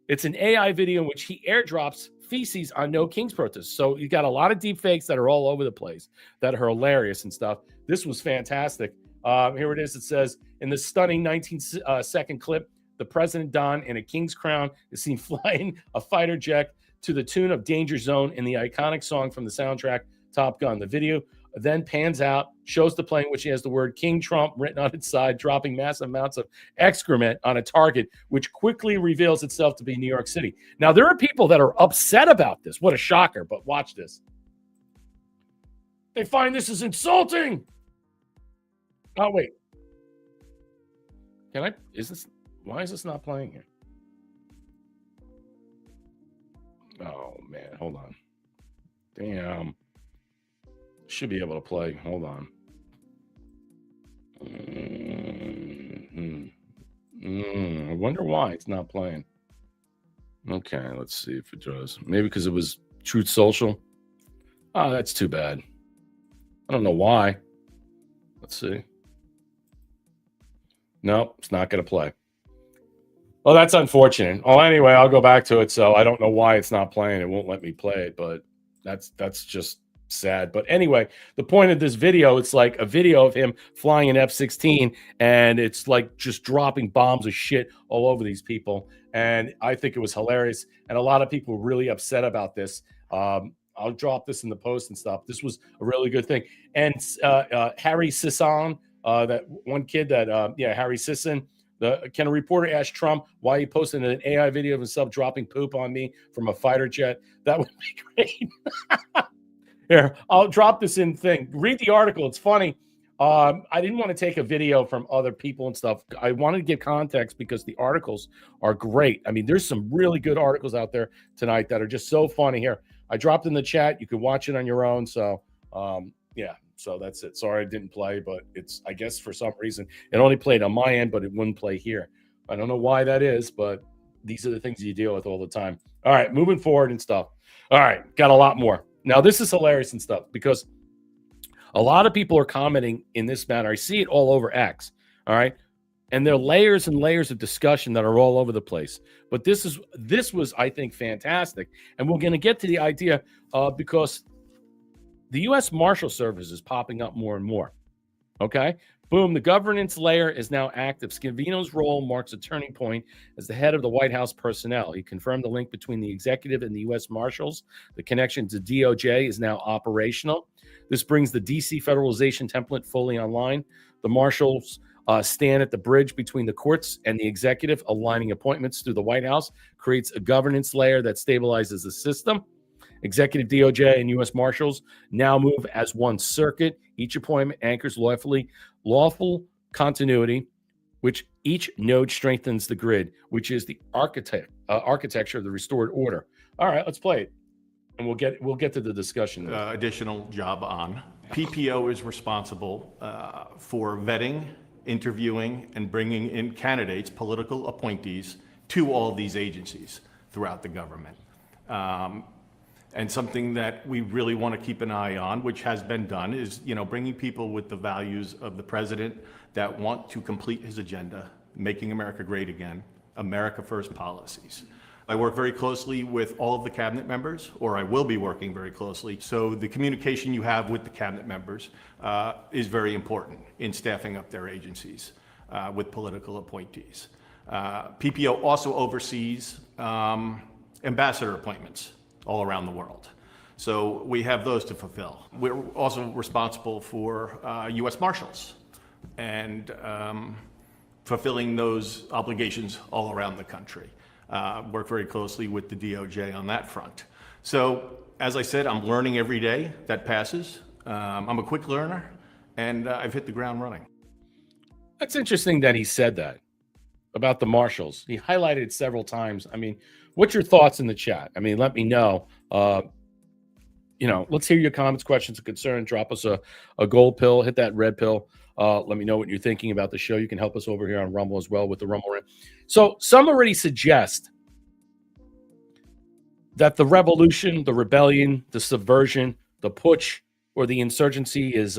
It's an AI video in which he airdrops feces on No Kings protests. So you got a lot of deep fakes that are all over the place that are hilarious and stuff. This was fantastic. Here it is. It says, in the stunning 19-second clip, the President Don in a king's crown is seen flying a fighter jet to the tune of Danger Zone in the iconic song from the soundtrack Top Gun. The video then pans out, shows the plane, which has the word King Trump written on its side, dropping massive amounts of excrement on a target, which quickly reveals itself to be New York City. Now, there are people that are upset about this. What a shocker, but watch this. They find this is insulting. Oh, wait. Why is this not playing here? Oh, man, hold on. Damn. Should be able to play. Hold on. I wonder why it's not playing. Okay, let's see if it does. Maybe because it was Truth Social. Oh, that's too bad. I don't know why. Let's see. No, it's not going to play. Well, that's unfortunate. Well, anyway, I'll go back to it. So I don't know why it's not playing. It won't let me play it, but that's just sad. But anyway, the point of this video, it's like a video of him flying an F-16, and it's like just dropping bombs of shit all over these people. And I think it was hilarious. And a lot of people were really upset about this. I'll drop this in the post and stuff. This was a really good thing. And Harry Sisson, that one kid that, Harry Sisson, can a reporter ask Trump why he posted an AI video of himself dropping poop on me from a fighter jet? That would be great. Here, I'll drop this in thing. Read the article. It's funny. I didn't want to take a video from other people and stuff. I wanted to give context because the articles are great. I mean, there's some really good articles out there tonight that are just so funny. Here, I dropped in the chat. You can watch it on your own. So, so that's it. Sorry I didn't play, but it's, I guess for some reason, it only played on my end, but it wouldn't play here. I don't know why that is, but these are the things you deal with all the time. All right, moving forward and stuff. All right, got a lot more. Now, this is hilarious and stuff because a lot of people are commenting in this matter. I see it all over X, all right? And there are layers and layers of discussion that are all over the place. But this was, I think, fantastic. And we're going to get to the idea because the U.S. Marshal Service is popping up more and more, okay? Boom, the governance layer is now active. Scavino's role marks a turning point as the head of the White House personnel. He confirmed the link between the executive and the U.S. Marshals. The connection to DOJ is now operational. This brings the D.C. federalization template fully online. The Marshals stand at the bridge between the courts and the executive, aligning appointments through the White House, creates a governance layer that stabilizes the system. Executive DOJ and U.S. Marshals now move as one circuit. Each appointment anchors lawful continuity, which each node strengthens the grid, which is the architecture of the restored order. All right, let's play it, and we'll get to the discussion. Additional job on. PPO is responsible for vetting, interviewing, and bringing in candidates, political appointees, to all these agencies throughout the government. And something that we really want to keep an eye on, which has been done, is bringing people with the values of the president that want to complete his agenda, making America great again, America First policies. I work very closely with all of the cabinet members, or I will be working very closely. So the communication you have with the cabinet members is very important in staffing up their agencies with political appointees. PPO also oversees ambassador appointments all around the world. So we have those to fulfill. We're also responsible for U.S. Marshals and fulfilling those obligations all around the country. Work very closely with the DOJ on that front. So as I said, I'm learning every day that passes. I'm a quick learner, and I've hit the ground running. That's interesting that he said that about the Marshals. He highlighted it several times. I mean, what's your thoughts in the chat? I mean, let me know. Let's hear your comments, questions, and concerns. Drop us a gold pill, hit that red pill. Let me know what you're thinking about the show. You can help us over here on Rumble as well with the Rumble Rant. So some already suggest that the revolution, the rebellion, the subversion, the putsch, or the insurgency is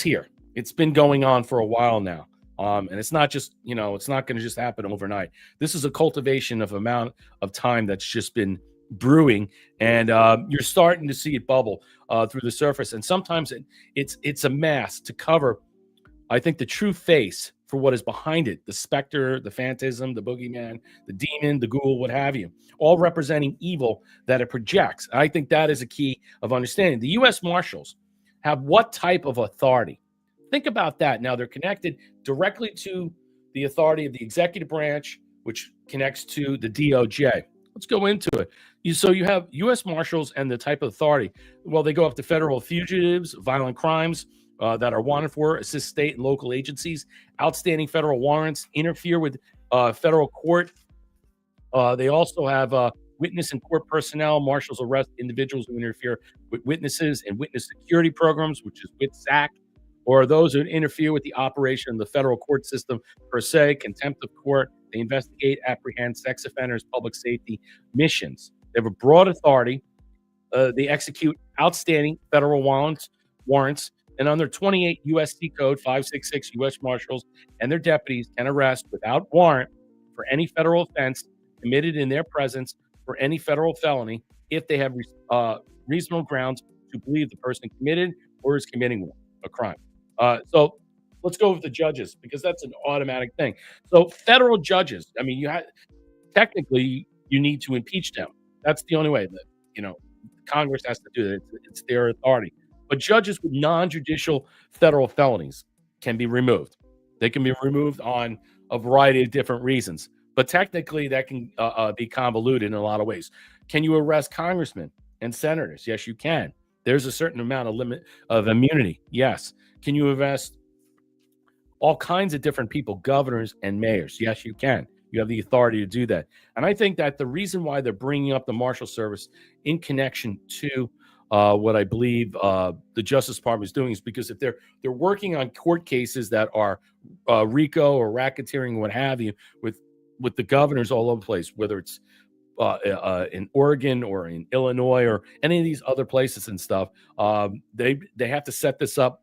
here. It's been going on for a while now. And it's not just, it's not going to just happen overnight. This is a cultivation of amount of time that's just been brewing, and you're starting to see it bubble through the surface. And sometimes it's a mask to cover, I think, the true face for what is behind it: the specter, the phantasm, the boogeyman, the demon, the ghoul, what have you, all representing evil that it projects. I think that is a key of understanding. The U.S. Marshals have what type of authority? Think about that. Now, they're connected directly to the authority of the executive branch, which connects to the DOJ. Let's go into it. So you have U.S. Marshals and the type of authority. Well, they go after federal fugitives, violent crimes that are wanted for, assist state and local agencies, outstanding federal warrants, interfere with federal court. They also have witness and court personnel. Marshals arrest individuals who interfere with witnesses and witness security programs, which is WITSAC, or those who interfere with the operation of the federal court system per se, contempt of court. They investigate, apprehend sex offenders, public safety missions. They have a broad authority. They execute outstanding federal warrants warrants, and under 28 U.S.C. Code 566, U.S. Marshals and their deputies can arrest without warrant for any federal offense committed in their presence for any federal felony if they have reasonable grounds to believe the person committed or is committing one, a crime. So let's go with the judges, because that's an automatic thing. So federal judges, I mean, technically you need to impeach them. That's the only way that, Congress has to do that. It's their authority. But judges with non-judicial federal felonies can be removed. They can be removed on a variety of different reasons. But technically, that can be convoluted in a lot of ways. Can you arrest congressmen and senators? Yes, you can. There's a certain amount of limit of immunity. Yes. Can you arrest all kinds of different people, governors and mayors? Yes, you can. You have the authority to do that. And I think that the reason why they're bringing up the Marshal Service in connection to what I believe the Justice Department is doing is because if they're working on court cases that are RICO or racketeering, what have you, with the governors all over the place, whether it's in Oregon or in Illinois or any of these other places and stuff, they have to set this up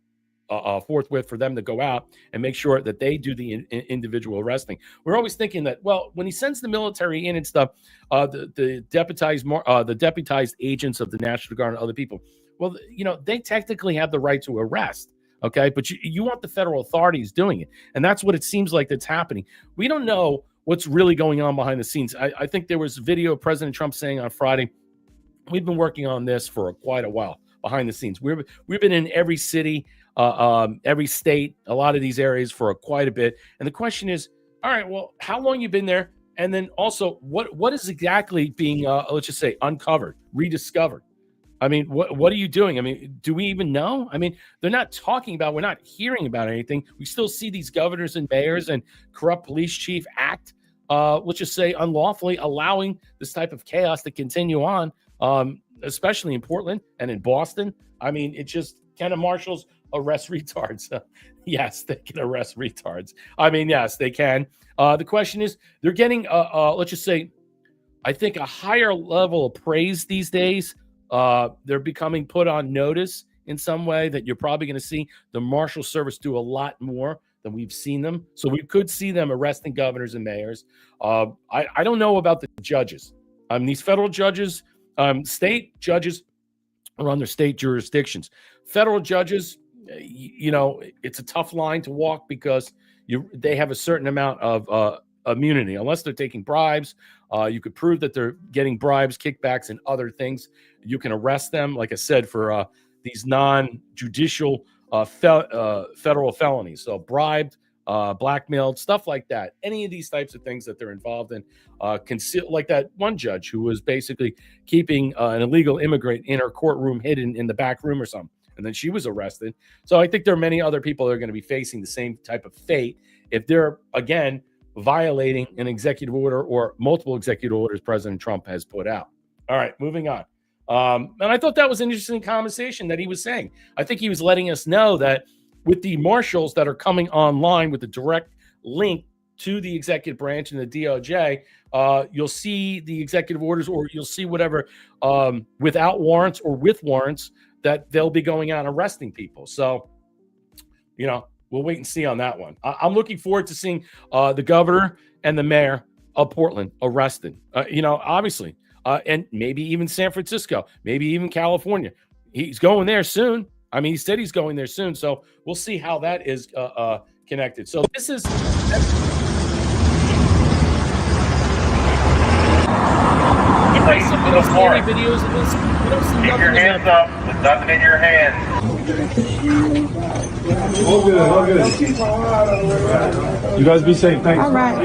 forthwith for them to go out and make sure that they do the individual arresting. We're always thinking that, well, when he sends the military in and stuff, the deputized agents of the National Guard and other people, well, they technically have the right to arrest. Okay, but you want the federal authorities doing it, and that's what it seems like that's happening. We don't know what's really going on behind the scenes. I think there was a video of President Trump saying on Friday, we've been working on this for quite a while behind the scenes. We've been in every city, every state, a lot of these areas for quite a bit. And the question is, all right, well, how long you been there? And then also, what is exactly being, let's just say, uncovered, rediscovered? I mean, what are you doing? I mean, do we even know? I mean, they're not talking about, we're not hearing about anything. We still see these governors and mayors and corrupt police chief act, let's just say, unlawfully, allowing this type of chaos to continue on, especially in Portland and in Boston. I mean, it just, can the marshals arrest retards? Yes, they can arrest retards. I mean, yes, they can. The question is, they're getting, let's just say, I think a higher level of praise these days. They're becoming put on notice in some way that you're probably going to see the Marshal Service do a lot more than we've seen them. So we could see them arresting governors and mayors. I don't know about the judges. These federal judges, state judges are under state jurisdictions. Federal judges, it's a tough line to walk because they have a certain amount of immunity. Unless they're taking bribes, you could prove that they're getting bribes, kickbacks, and other things. You can arrest them, like I said, for these non-judicial federal felonies. So bribed, blackmailed, stuff like that. Any of these types of things that they're involved in, like that one judge who was basically keeping an illegal immigrant in her courtroom hidden in the back room or something. And then she was arrested. So I think there are many other people that are going to be facing the same type of fate if they're, again, violating an executive order or multiple executive orders President Trump has put out. All right, moving on. And I thought that was an interesting conversation that he was saying. I think he was letting us know that with the marshals that are coming online with the direct link to the executive branch and the DOJ, you'll see the executive orders, or you'll see whatever without warrants or with warrants that they'll be going out arresting people. So, we'll wait and see on that one. I'm looking forward to seeing the governor and the mayor of Portland arrested, obviously, and maybe even San Francisco, maybe even California. He's going there soon. I mean, he said he's going there soon. So we'll see how that is connected. So this is... some little scary videos of this. Keep your hands up. There's nothing in your hands. All good. You guys be safe. Thanks. All right.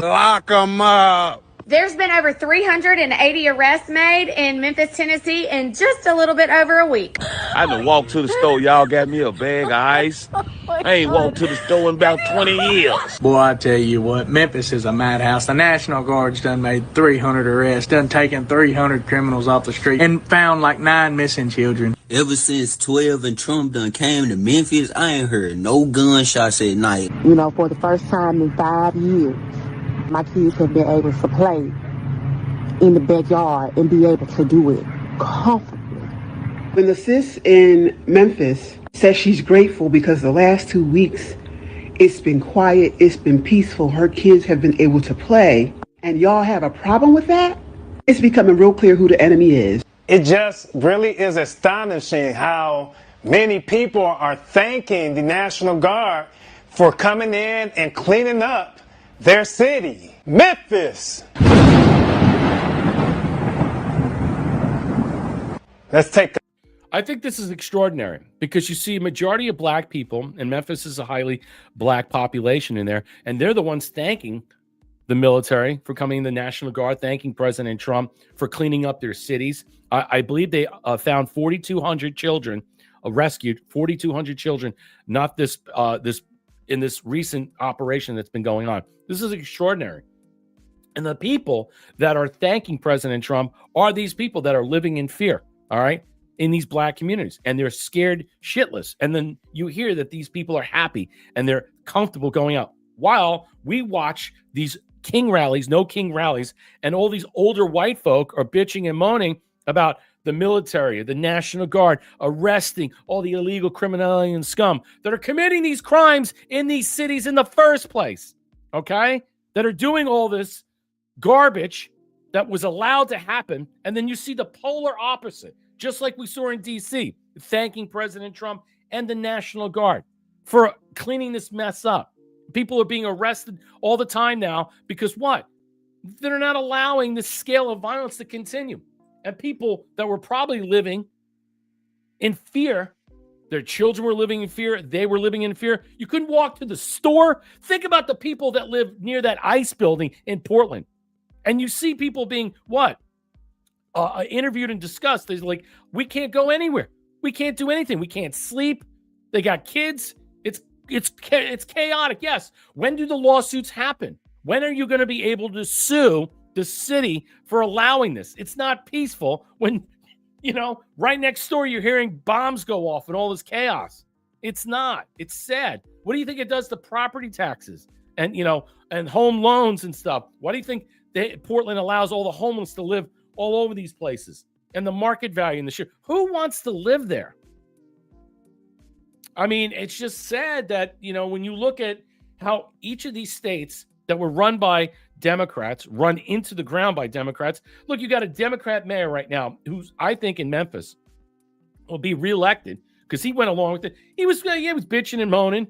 Lock them up. There's been over 380 arrests made in Memphis, Tennessee in just a little bit over a week. I had to walk to the store. Y'all got me a bag of ice. I ain't walked to the store in about 20 years. Boy, I tell you what, Memphis is a madhouse. The National Guard's done made 300 arrests, done taken 300 criminals off the street, and found like 9 missing children. Ever since 12 and Trump done came to Memphis, I ain't heard no gunshots at night. For the first time in 5 years, my kids have been able to play in the backyard and be able to do it comfortably. When the sis in Memphis says she's grateful because the last 2 weeks it's been quiet, it's been peaceful, her kids have been able to play, and y'all have a problem with that, it's becoming real clear who the enemy is. It just really is astonishing how many people are thanking the National Guard for coming in and cleaning up their city, Memphis. Let's take I think this is extraordinary because you see a majority of black people, and Memphis is a highly black population in there, and they're the ones thanking the military for coming in, the National Guard, thanking President Trump for cleaning up their cities. I believe they found 4,200 children, rescued 4,200 children, not this in this recent operation that's been going on. This is extraordinary. And the people that are thanking President Trump are these people that are living in fear, all right, in these black communities, and they're scared shitless. And then you hear that these people are happy and they're comfortable going out while we watch these king rallies, no king rallies, and all these older white folk are bitching and moaning about the military, the National Guard, arresting all the illegal criminality and scum that are committing these crimes in these cities in the first place, okay? That are doing all this garbage that was allowed to happen. And then you see the polar opposite, just like we saw in D.C., thanking President Trump and the National Guard for cleaning this mess up. People are being arrested all the time now because what? They're not allowing this scale of violence to continue. And people that were probably living in fear, their children were living in fear, they were living in fear. You couldn't walk to the store. Think about the people that live near that ICE building in Portland. And you see people being what? Interviewed and discussed. They're like, we can't go anywhere. We can't do anything. We can't sleep. They got kids. It's chaotic. Yes. When do the lawsuits happen? When are you going to be able to sue the city for allowing this? It's not peaceful when, right next door you're hearing bombs go off and all this chaos. It's not. It's sad. What do you think it does to property taxes and, and home loans and stuff? Why do you think Portland allows all the homeless to live all over these places and the market value and the shit? Who wants to live there? I mean, it's just sad that, when you look at how each of these states that were run by Democrats, run into the ground by Democrats. Look, you got a Democrat mayor right now who's, I think, in Memphis will be reelected because he went along with it. He was bitching and moaning,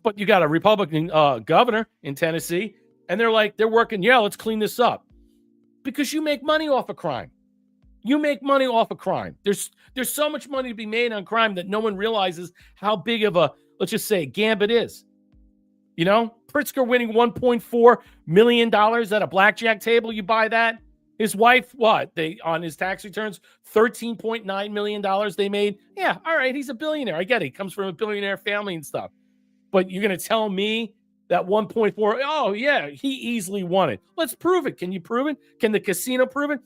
but you got a Republican governor in Tennessee, and they're working, let's clean this up. Because you make money off of crime. You make money off of crime. There's so much money to be made on crime that no one realizes how big of a, let's just say, gambit is. Pritzker winning $1.4 million at a blackjack table. You buy that? His wife, what? On his tax returns, $13.9 million they made. Yeah, all right, he's a billionaire. I get it. He comes from a billionaire family and stuff. But you're going to tell me that 1.4, oh, yeah, he easily won it. Let's prove it. Can you prove it? Can the casino prove it?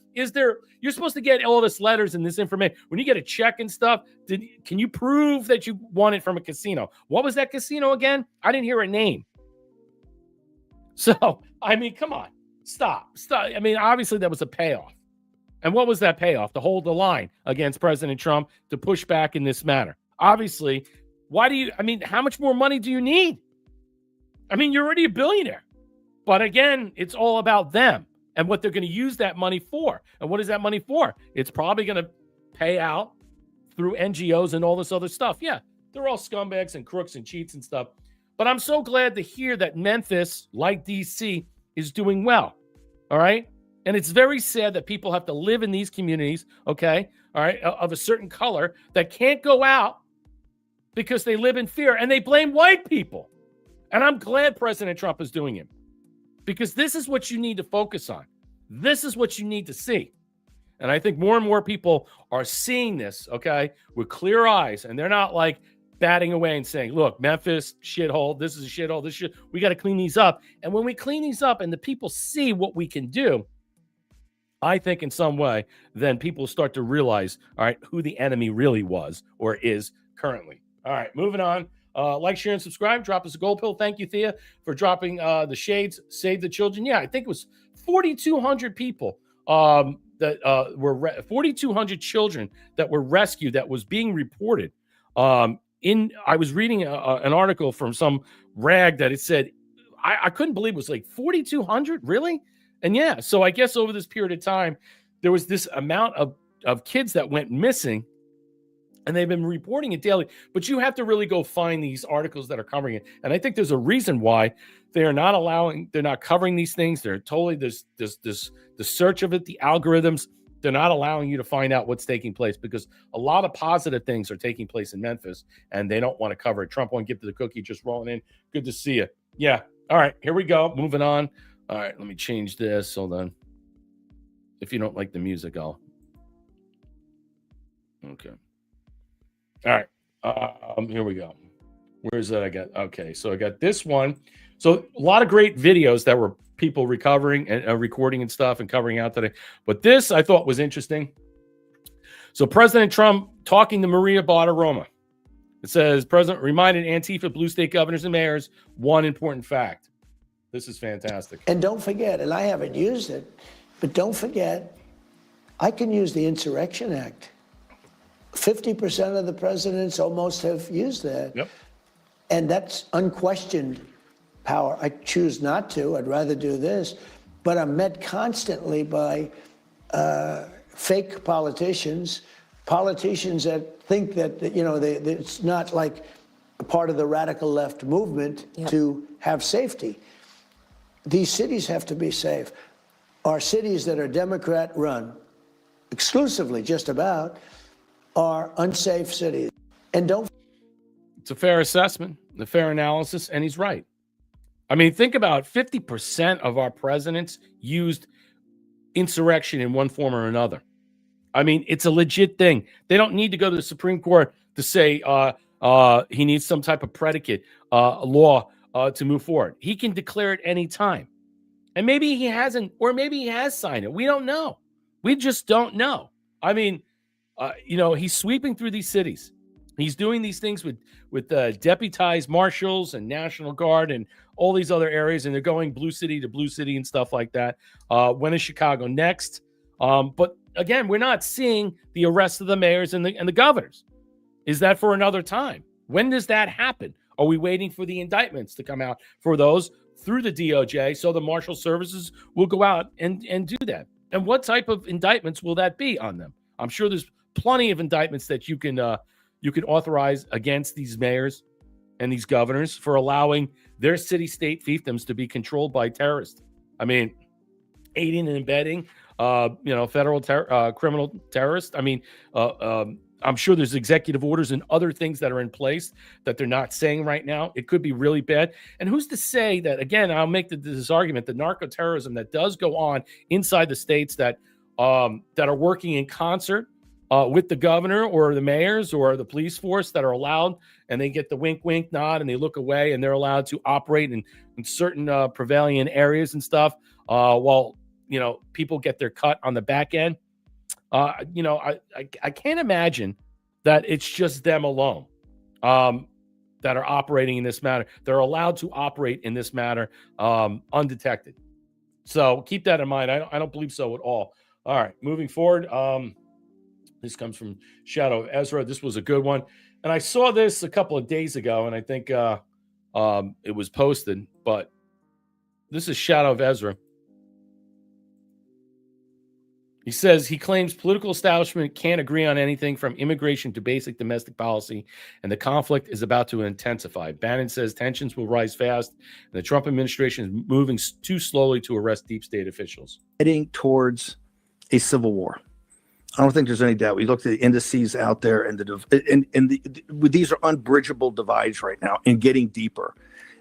You're supposed to get all this letters and this information. When you get a check and stuff, can you prove that you won it from a casino? What was that casino again? I didn't hear a name. So, I mean, come on. Stop. I mean, obviously that was a payoff. And what was that payoff? To hold the line against President Trump, to push back in this matter. Obviously, how much more money do you need? I mean, you're already a billionaire. But again, it's all about them and what they're going to use that money for. And what is that money for? It's probably going to pay out through NGOs and all this other stuff. Yeah, they're all scumbags and crooks and cheats and stuff. But I'm so glad to hear that Memphis, like DC, is doing well. All right? And it's very sad that people have to live in these communities, okay, all right, of a certain color that can't go out because they live in fear and they blame white people. And I'm glad President Trump is doing it because this is what you need to focus on. This is what you need to see. And I think more and more people are seeing this, okay, with clear eyes. And they're not like batting away and saying, look, Memphis, shithole, this is a shithole, we got to clean these up. And when we clean these up and the people see what we can do, I think in some way, then people start to realize, all right, who the enemy really was or is currently. All right, moving on. Like, share, and subscribe. Drop us a gold pill. Thank you, Thea, for dropping the shades. Save the children. Yeah, I think it was 4,200 people that were 4,200 children that were rescued that was being reported. I was reading an article from some rag that it said, I couldn't believe it was like 4,200, really? And yeah, so I guess over this period of time, there was this amount of kids that went missing, and they've been reporting it daily. But you have to really go find these articles that are covering it. And I think there's a reason why they're not covering these things. They're totally the search of it, the algorithms, they're not allowing you to find out what's taking place, because a lot of positive things are taking place in Memphis and they don't want to cover it. Trump won't give to the cookie, just rolling in. Good to see you. Yeah. All right, here we go. Moving on. All right, let me change this. Hold on. If you don't like the music, I'll. Okay. All right. Here we go. Where's that? I got. Okay, so I got this one. So a lot of great videos that were people recovering and recording and stuff and covering out today. But this I thought was interesting. So President Trump talking to Maria Bartiromo. It says, President reminded Antifa blue state governors and mayors one important fact. This is fantastic. And don't forget, and I haven't used it, but don't forget, I can use the Insurrection Act. 50% of the presidents almost have used that. Yep. And that's unquestioned power. I choose not to. I'd rather do this. But I'm met constantly by fake politicians that think that it's not like a part of the radical left movement to have safety. These cities have to be safe. Our cities that are Democrat run, exclusively just about, are unsafe cities. And don't. It's a fair assessment, a fair analysis, and he's right. I mean, think about 50% of our presidents used insurrection in one form or another. I mean, it's a legit thing. They don't need to go to the Supreme Court to say he needs some type of predicate law to move forward. He can declare it any time. And maybe he hasn't, or maybe he has signed it. We don't know. We just don't know. I mean, he's sweeping through these cities. He's doing these things with deputized marshals and National Guard and all these other areas, and they're going blue city to blue city and stuff like that. When is Chicago next? But again, we're not seeing the arrest of the mayors and the governors. Is that for another time? When does that happen? Are we waiting for the indictments to come out for those through the DOJ so the marshal services will go out and do that? And what type of indictments will that be on them? I'm sure there's plenty of indictments that you can authorize against these mayors and these governors for allowing their city-state fiefdoms to be controlled by terrorists. I mean, aiding and abetting, federal criminal terrorists. I mean, I'm sure there's executive orders and other things that are in place that they're not saying right now. It could be really bad. And who's to say that, again, I'll make this argument, the narco-terrorism that does go on inside the states that are working in concert with the governor or the mayors or the police force that are allowed, and they get the wink, wink, nod, and they look away, and they're allowed to operate in certain prevailing areas and stuff while, people get their cut on the back end. I can't imagine that it's just them alone that are operating in this matter. They're allowed to operate in this matter undetected. So keep that in mind. I don't believe so at all. All right, moving forward. This comes from Shadow of Ezra. This was a good one. And I saw this a couple of days ago, and I think it was posted. But this is Shadow of Ezra. He says he claims political establishment can't agree on anything from immigration to basic domestic policy, and the conflict is about to intensify. Bannon says tensions will rise fast, and the Trump administration is moving too slowly to arrest deep state officials. Heading towards a civil war. I don't think there's any doubt. We looked at the indices out there, and these are unbridgeable divides right now and getting deeper.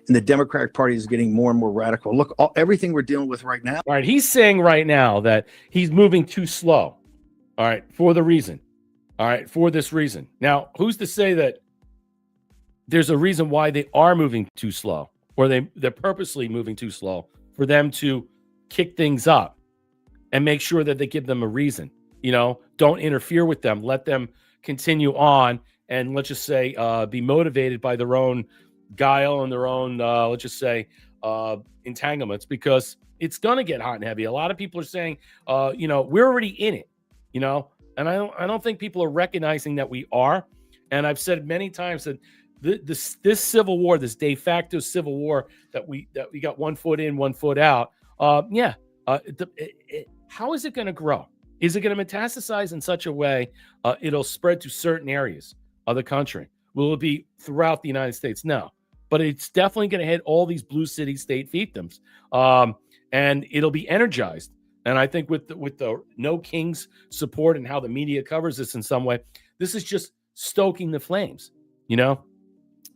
And the Democratic Party is getting more and more radical. Look, everything we're dealing with right now. All right, he's saying right now that he's moving too slow. All right, for the reason. All right, for this reason. Now, who's to say that there's a reason why they are moving too slow, or they're purposely moving too slow for them to kick things up and make sure that they give them a reason? Don't interfere with them. Let them continue on, and let's just say be motivated by their own guile and their own, let's just say, entanglements, because It's going to get hot and heavy. A lot of people are saying, we're already in it, and I don't think people are recognizing that we are. And I've said many times that this civil war, this de facto civil war that we got 1 foot in, 1 foot out. How is it going to grow? Is it going to metastasize in such a way it'll spread to certain areas of the country? Will it be throughout the United States? No, but it's definitely going to hit all these blue city state fiefdoms, and it'll be energized. And I think with the No Kings support and how the media covers this in some way, this is just stoking the flames.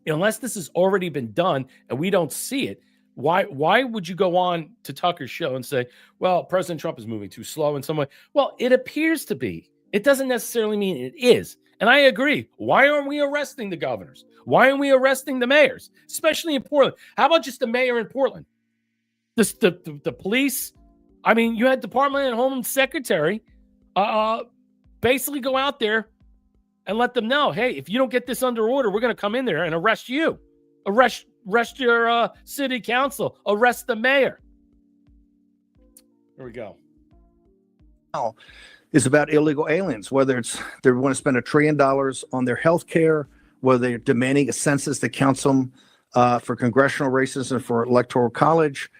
Unless this has already been done and we don't see it, why would you go on to Tucker's show and say, well, President Trump is moving too slow in some way? Well, it appears to be. It doesn't necessarily mean it is. And I agree. Why aren't we arresting the governors? Why aren't we arresting the mayors, especially in Portland? How about just the mayor in Portland? The police. I mean, you had Department of Homeland Secretary basically go out there and let them know, hey, if you don't get this under order, we're going to come in there and arrest you. Arrest your city council. Arrest the mayor. Here we go. Is about illegal aliens, whether it's they want to spend $1 trillion on their health care, whether they're demanding a census that counts them for congressional races and for electoral college,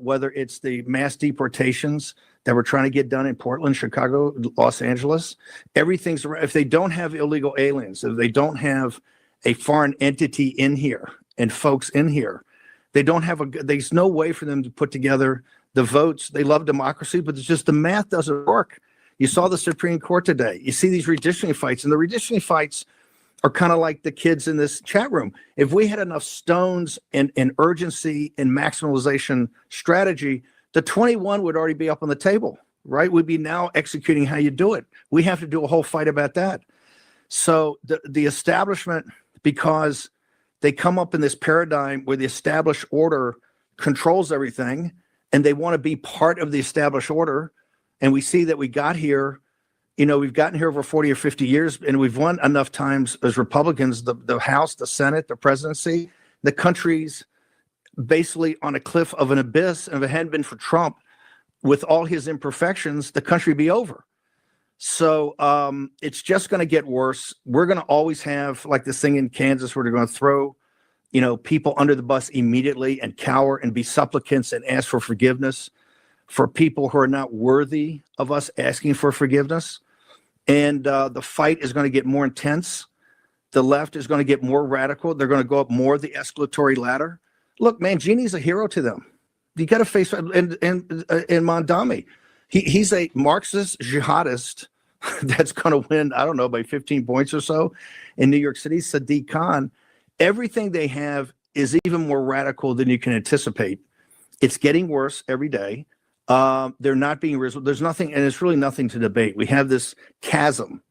whether it's the mass deportations that we're trying to get done in Portland, Chicago, Los Angeles. Everything's, if they don't have illegal aliens, if they don't have a foreign entity in here and folks in here, they don't have there's no way for them to put together the votes. They love democracy, but it's just the math doesn't work. You saw the Supreme Court today. You see these redistricting fights, and the redistricting fights are kind of like the kids in this chat room. If we had enough stones and urgency and maximalization strategy, the 21 would already be up on the table, right? We'd be now executing how you do it. We have to do a whole fight about that. So the establishment, because they come up in this paradigm where the established order controls everything, and they want to be part of the established order. And we see that we got here, we've gotten here over 40 or 50 years, and we've won enough times as Republicans, the House, the Senate, the presidency. The country's basically on a cliff of an abyss. And if it hadn't been for Trump, with all his imperfections, the country would be over. So it's just going to get worse. We're going to always have, like this thing in Kansas, where they're going to throw, people under the bus immediately and cower and be supplicants and ask for forgiveness for people who are not worthy of us asking for forgiveness. And the fight is going to get more intense. The left is going to get more radical. They're going to go up more the escalatory ladder. Look, Mangini's a hero to them. You got to face and Mondami. He's a Marxist jihadist that's going to win, I don't know, by 15 points or so in New York City. Sadiq Khan. Everything they have is even more radical than you can anticipate. It's getting worse every day. They're not being resolved. There's nothing, and it's really nothing to debate. We have this chasm,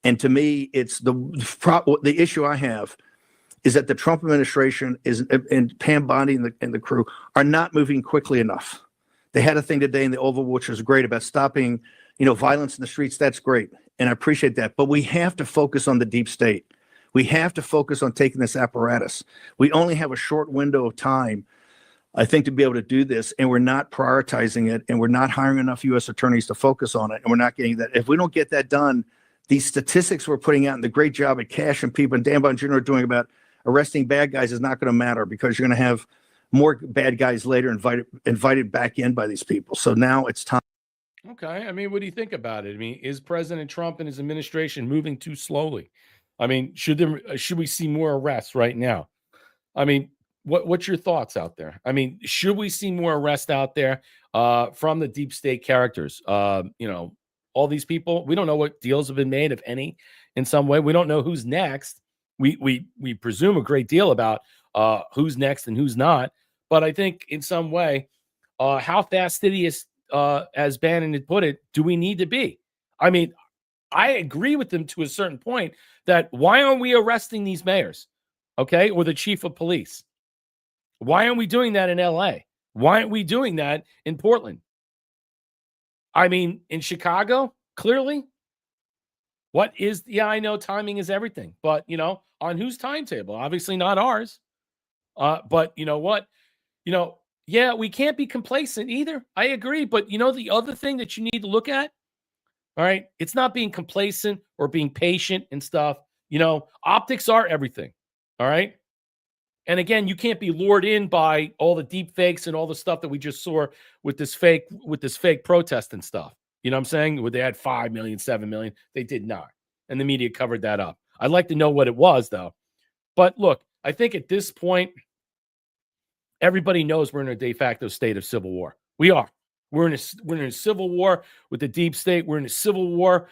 and to me, it's the issue I have is that the Trump administration and Pam Bondi and the crew are not moving quickly enough. They had a thing today in the Oval, which was great, about stopping, violence in the streets. That's great, and I appreciate that. But we have to focus on the deep state. We have to focus on taking this apparatus. We only have a short window of time, I think, to be able to do this, and we're not prioritizing it, and we're not hiring enough U.S. attorneys to focus on it, and we're not getting that. If we don't get that done, these statistics we're putting out and the great job at Cash and people and Dan Bon Jr. are doing about arresting bad guys is not going to matter, because you're going to have more bad guys later invited back in by these people. So now it's time. Okay. I mean, what do you think about it? I mean, is President Trump and his administration moving too slowly? I mean, should we see more arrests right now? I mean, what's your thoughts out there? I mean, should we see more arrests out there from the deep state characters? All these people, we don't know what deals have been made, if any, in some way. We don't know who's next. We presume a great deal about who's next and who's not. But I think in some way, how fastidious, as Bannon had put it, do we need to be? I mean, I agree with them to a certain point that why aren't we arresting these mayors, okay, or the chief of police? Why aren't we doing that in L.A.? Why aren't we doing that in Portland? I mean, in Chicago, clearly. I know timing is everything, but, on whose timetable? Obviously not ours. But you know what? Yeah, we can't be complacent either. I agree. But you know, the other thing that you need to look at, all right, it's not being complacent or being patient and stuff. You know, optics are everything. All right. And again, you can't be lured in by all the deep fakes and all the stuff that we just saw with this fake protest and stuff. You know what I'm saying? Where they had 5 million, 7 million. They did not. And the media covered that up. I'd like to know what it was, though. But look, I think at this point, everybody knows we're in a de facto state of civil war. We are. We're in a civil war with the deep state. We're in a civil war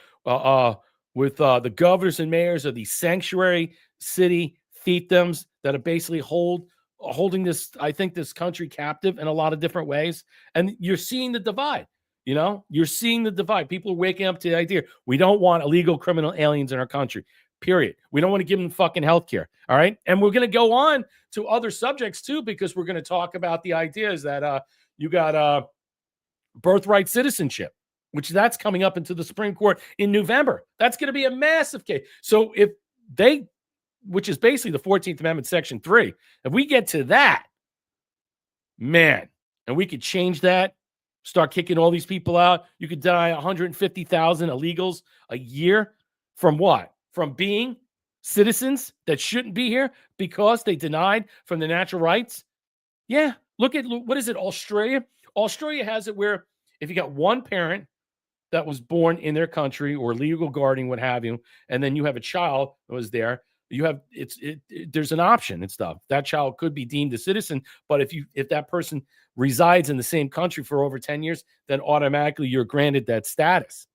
with the governors and mayors of these sanctuary city fiefdoms that are basically holding this, I think, this country captive in a lot of different ways. And you're seeing the divide. You know, you're seeing the divide. People are waking up to the idea we don't want illegal criminal aliens in our country. Period. We don't want to give them fucking health care. All right. And we're going to go on to other subjects too, because we're going to talk about the ideas that you got birthright citizenship, which that's coming up into the Supreme Court in November. That's going to be a massive case. So if they, which is basically the 14th Amendment, Section 3, if we get to that, man, and we could change that, start kicking all these people out, you could deny 150,000 illegals a year from what? From being citizens that shouldn't be here because they denied from the natural rights? Yeah. Look at, what is it, Australia? Australia has it where if you got one parent that was born in their country or legal guardian, what have you, and then you have a child that was there, you have there's an option and stuff. That child could be deemed a citizen, but if that person resides in the same country for over 10 years, then automatically you're granted that status.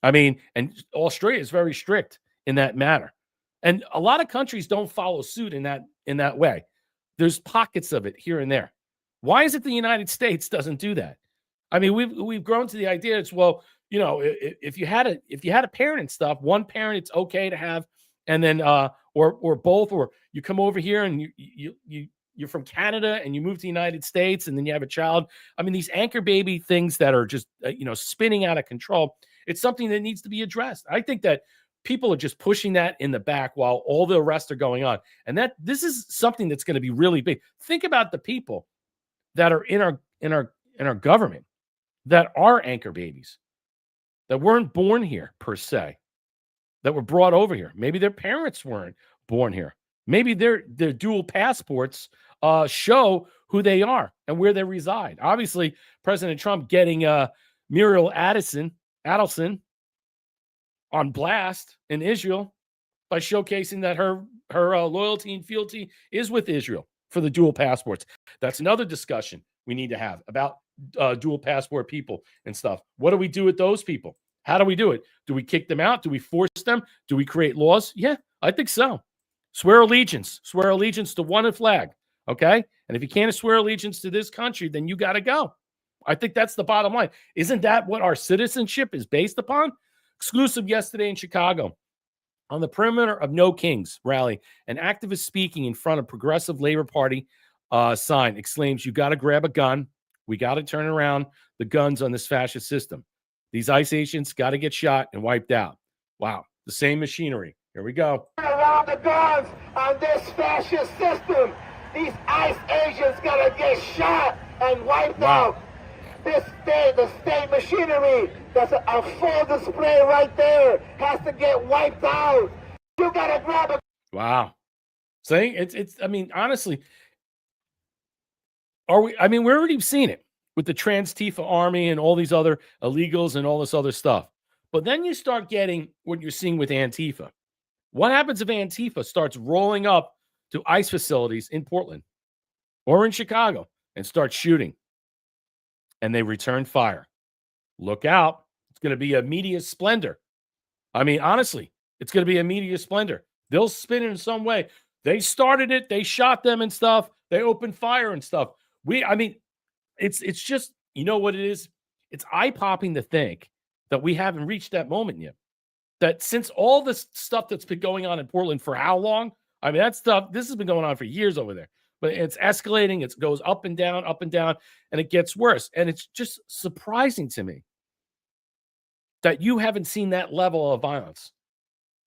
I mean, and Australia is very strict in that matter. And a lot of countries don't follow suit in that way. There's pockets of it here and there. Why is it the United States doesn't do that? I mean, we've grown to the idea it's, well, you know, if you had a parent and stuff, one parent it's okay to have, and then or both, or you come over here and you're from Canada and you move to the United States and then you have a child. I mean, these anchor baby things that are just spinning out of control. It's something that needs to be addressed. I think that people are just pushing that in the back while all the rest are going on. And that this is something that's going to be really big. Think about the people that are in our government that are anchor babies, that weren't born here per se, that were brought over here. Maybe their parents weren't born here. Maybe their dual passports show who they are and where they reside. Obviously, President Trump getting Muriel Adelson on blast in Israel by showcasing that her loyalty and fealty is with Israel for the dual passports. That's another discussion we need to have about dual passport people and stuff. What do we do with those people? How do we do it? Do we kick them out? Do we force them? Do we create laws? Yeah, I think so. Swear allegiance to one flag. Okay. And if you can't swear allegiance to this country, then you got to go. I think that's the bottom line. Isn't that what our citizenship is based upon? Exclusive yesterday in Chicago. On the perimeter of No Kings rally, an activist speaking in front of Progressive Labor Party sign exclaims, "You got to grab a gun. We got to turn around the guns on this fascist system. These ICE agents got to get shot and wiped out." Wow. The same machinery. Here we go. Turn around the guns on this fascist system. These ICE agents got to get shot and wiped out. The state machinery that's a full display right there has to get wiped out. You got to grab a... Wow. Saying it's I mean, honestly, we're already seeing it with the Trans-Tifa army and all these other illegals and all this other stuff. But then you start getting what you're seeing with Antifa. What happens if Antifa starts rolling up to ICE facilities in Portland or in Chicago and start shooting? And they return fire. Look out. It's going to be a media splendor. I mean, honestly, it's going to be a media splendor. They'll spin it in some way. They started it. They shot them and stuff. They opened fire and stuff. It's just, you know what it is? It's eye-popping to think that we haven't reached that moment yet. That since all this stuff that's been going on in Portland for how long? I mean, this has been going on for years over there. But it's escalating. It goes up and down, and it gets worse. And it's just surprising to me that you haven't seen that level of violence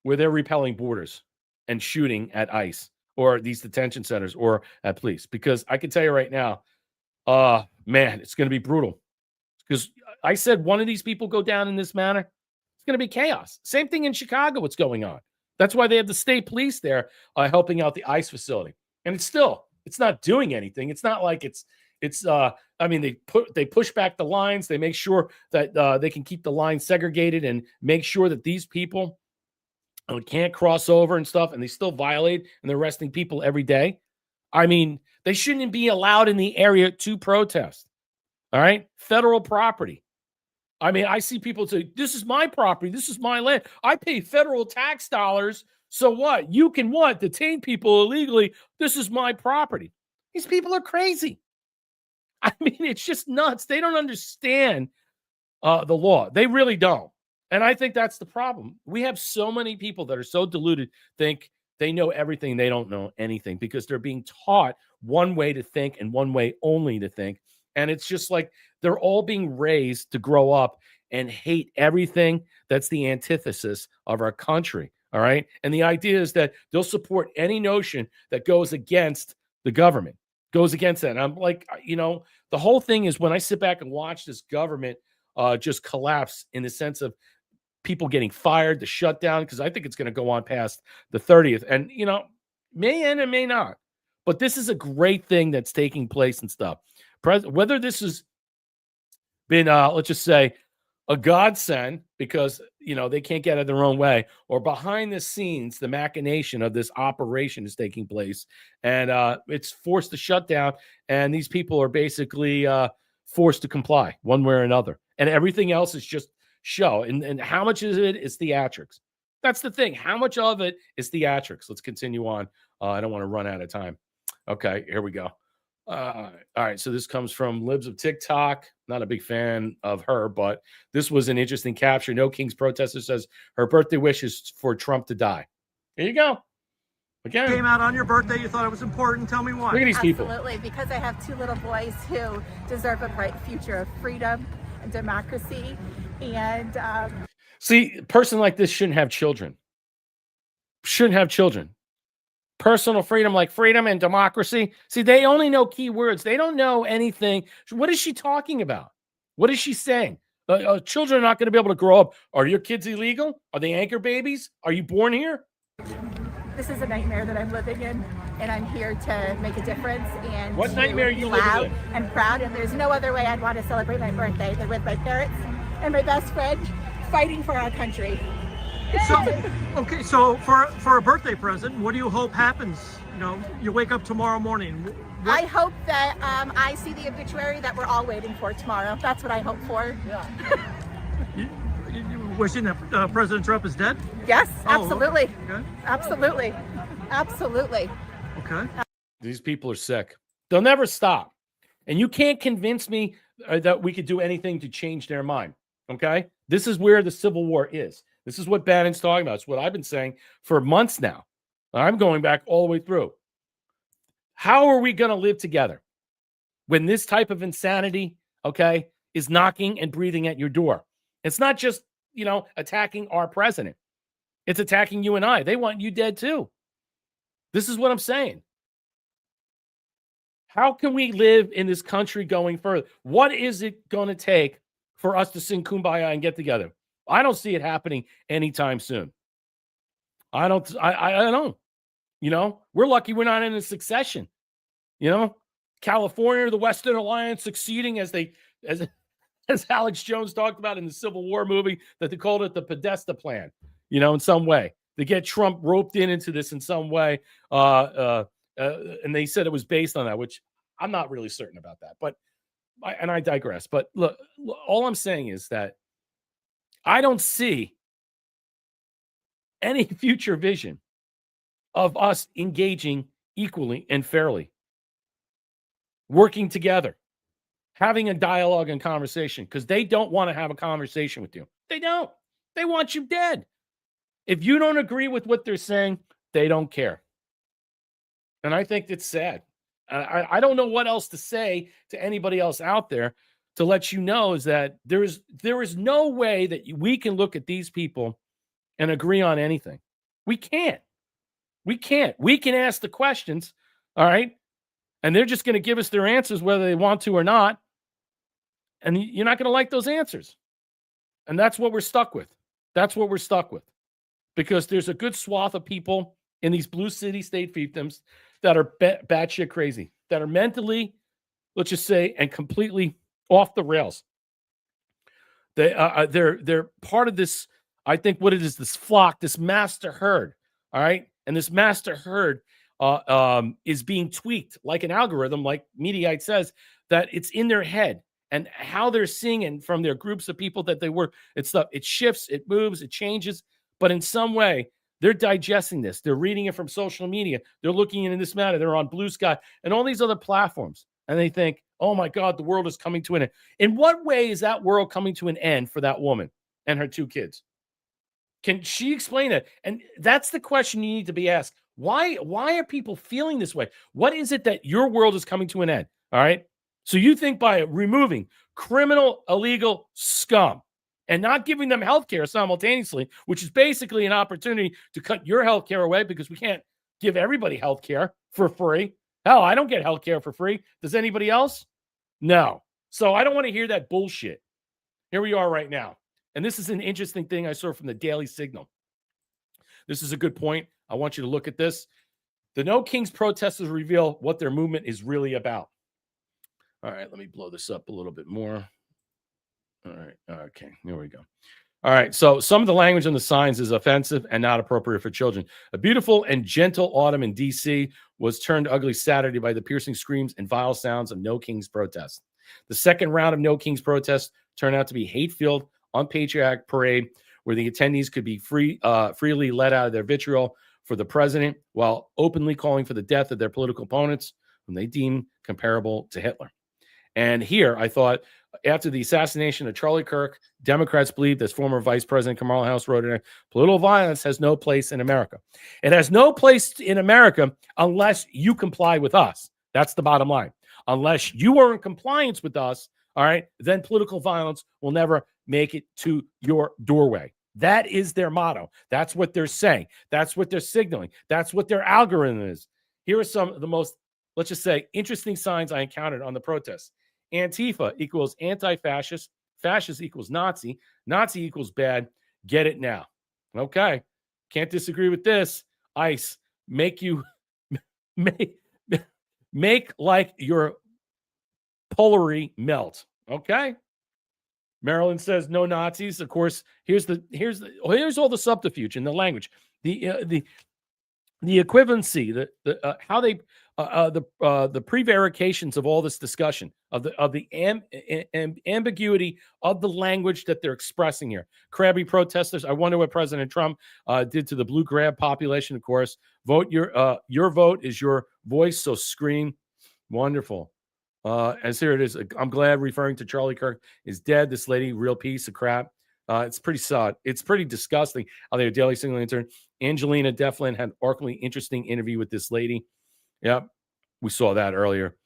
where they're repelling borders and shooting at ICE or these detention centers or at police. Because I can tell you right now, Man, it's going to be brutal. Because I said one of these people go down in this manner, it's going to be chaos. Same thing in Chicago, what's going on. That's why they have the state police there helping out the ICE facility. And it's not doing anything. It's not like they push back the lines. They make sure that they can keep the lines segregated and make sure that these people can't cross over and stuff, and they still violate, and they're arresting people every day. I mean, they shouldn't be allowed in the area to protest. All right? Federal property. I mean, I see people say, this is my property. This is my land. I pay federal tax dollars. So what? You can detain people illegally. This is my property. These people are crazy. I mean, it's just nuts. They don't understand the law. They really don't. And I think that's the problem. We have so many people that are so deluded, think they know everything. They don't know anything because they're being taught one way to think and one way only to think. And it's just like they're all being raised to grow up and hate everything that's the antithesis of our country. All right. And the idea is that they'll support any notion that goes against the government, goes against that. And I'm like, the whole thing is when I sit back and watch this government just collapse in the sense of people getting fired, the shutdown, because I think it's going to go on past the 30th. And, may end and may not. But this is a great thing that's taking place and stuff. Whether this has been, let's just say, a godsend because, they can't get out of their own way, or behind the scenes, the machination of this operation is taking place. And it's forced to shut down. And these people are basically forced to comply one way or another. And everything else is just show. And how much is it? It's theatrics. That's the thing. How much of it is theatrics? Let's continue on. I don't want to run out of time. Okay, here we go. All right, so this comes from Libs of TikTok. Not a big fan of her, but this was an interesting capture. No Kings protester says her birthday wish is for Trump to die. Here you go. Again. Came out on your birthday. You thought it was important. Tell me why. Look at these people. Absolutely, because I have two little boys who deserve a bright future of freedom and democracy. And see, a person like this shouldn't have children. Shouldn't have children. Personal freedom, like freedom and democracy. See, they only know key words. They don't know anything. What is she talking about? What is she saying? Children are not going to be able to grow up. Are your kids illegal? Are they anchor babies? Are you born here? This is a nightmare that I'm living in, and I'm here to make a difference. And what nightmare are you loud living in? And proud, and there's no other way I'd want to celebrate my birthday than with my parents and my best friend fighting for our country. So for a birthday present, what do you hope happens? You wake up tomorrow morning. I hope that I see the obituary that we're all waiting for tomorrow. That's what I hope for. Yeah. you wishing that President Trump is dead? Yes, absolutely. Okay. Absolutely. Absolutely. Okay. These people are sick. They'll never stop. And you can't convince me that we could do anything to change their mind. Okay? This is where the Civil War is. This is what Bannon's talking about. It's what I've been saying for months now. I'm going back all the way through. How are we going to live together when this type of insanity, okay, is knocking and breathing at your door? It's not just, attacking our president. It's attacking you and I. They want you dead too. This is what I'm saying. How can we live in this country going further? What is it going to take for us to sing Kumbaya and get together? I don't see it happening anytime soon. I don't. We're lucky we're not in a succession. California, the Western Alliance succeeding as Alex Jones talked about in the Civil War movie, that they called it the Podesta plan, in some way. They get Trump roped into this in some way. And they said it was based on that, which I'm not really certain about that. But I digress. But look, all I'm saying is that I don't see any future vision of us engaging equally and fairly, working together, having a dialogue and conversation, because they don't want to have a conversation with you. They don't. They want you dead. If you don't agree with what they're saying, they don't care. And I think it's sad. I don't know what else to say to anybody else out there to let you know is that there is no way that we can look at these people and agree on anything. We can't. We can ask the questions, all right? And they're just going to give us their answers whether they want to or not. And you're not going to like those answers. And that's what we're stuck with. That's what we're stuck with. Because there's a good swath of people in these blue city state fiefdoms that are batshit crazy, that are mentally, let's just say, and completely off the rails. They're part of this, I think what it is, this flock, this master herd, all right? And this master herd is being tweaked like an algorithm, like Mediaite says, that it's in their head. And how they're seeing it from their groups of people that they work, it shifts, it moves, it changes. But in some way, they're digesting this. They're reading it from social media. They're looking into this matter. They're on Blue Sky and all these other platforms. And they think, oh my God, the world is coming to an end. In what way is that world coming to an end for that woman and her 2 kids? Can she explain it? And that's the question you need to be asked. Why are people feeling this way? What is it that your world is coming to an end? All right. So you think by removing criminal, illegal scum and not giving them health care simultaneously, which is basically an opportunity to cut your health care away because we can't give everybody health care for free. Hell, I don't get health care for free. Does anybody else? No. So I don't want to hear that bullshit. Here we are right now. And this is an interesting thing I saw from the Daily Signal. This is a good point. I want you to look at this. The No Kings protesters reveal what their movement is really about. All right, let me blow this up a little bit more. All right, okay, here we go. All right, so some of the language on the signs is offensive and not appropriate for children. A beautiful and gentle autumn in D.C. was turned ugly Saturday by the piercing screams and vile sounds of No Kings protests. The second round of No Kings protests turned out to be hate-filled, unpatriotic parade where the attendees could be freely let out of their vitriol for the president while openly calling for the death of their political opponents whom they deem comparable to Hitler. And here, I thought, after the assassination of Charlie Kirk, Democrats believed, as former Vice President Kamala Harris wrote in, political violence has no place in America. It has no place in America unless you comply with us. That's the bottom line. Unless you are in compliance with us, all right, then political violence will never make it to your doorway. That is their motto. That's what they're saying. That's what they're signaling. That's what their algorithm is. Here are some of the most, let's just say, interesting signs I encountered on the protests. Antifa equals anti-fascist. Fascist equals Nazi. Nazi equals bad. Get it now. Okay. Can't disagree with this. ICE, make like your Polary melt. Okay. Maryland says no Nazis. Of course, here's all the subterfuge in the language. The equivalency, how they the prevarications of all this discussion of the ambiguity of the language that they're expressing here. Crabby protesters. I wonder what President Trump did to the blue grab population. Of course, vote your vote is your voice. So scream. Wonderful. As here it is. I'm glad referring to Charlie Kirk is dead. This lady, real piece of crap. It's pretty sad. It's pretty disgusting how their Daily Signal intern, Angelina Devlin, had an artfully interesting interview with this lady. Yep, we saw that earlier.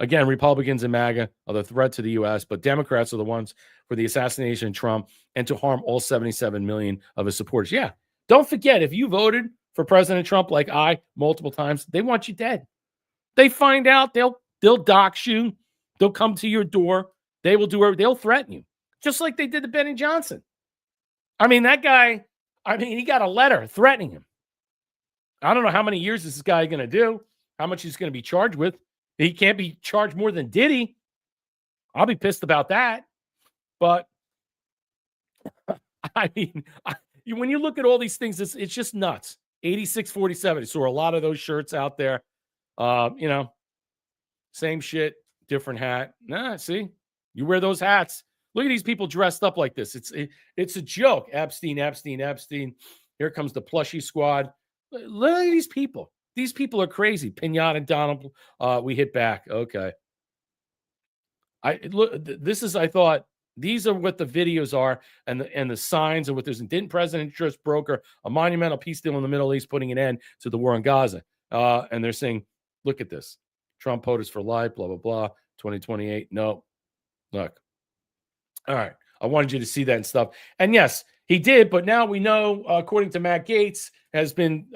Again, Republicans and MAGA are the threat to the U.S., but Democrats are the ones for the assassination of Trump and to harm all 77 million of his supporters. Yeah, don't forget, if you voted for President Trump like I multiple times, they want you dead. They find out, they'll dox you. They'll come to your door. They will do. They'll threaten you, just like they did to Benny Johnson. I mean, that guy. I mean, he got a letter threatening him. I don't know how many years this guy going to do. How much he's going to be charged with. He can't be charged more than Diddy. I'll be pissed about that. But I mean, when you look at all these things, it's just nuts. 8647. So a lot of those shirts out there. Same shit, different hat. Nah, see, you wear those hats. Look at these people dressed up like this. It's a joke. Epstein. Here comes the plushie squad. Look at these people. These people are crazy. Pinata and Donald, we hit back. Okay. I thought these are what the videos are and the signs and what there's. Didn't President just broker a monumental peace deal in the Middle East, putting an end to the war in Gaza? And they're saying, look at this. Trump POTUS for life, blah, blah, blah. 2028. No. Look. All right. I wanted you to see that and stuff. And yes, he did. But now we know, according to Matt Gaetz, has been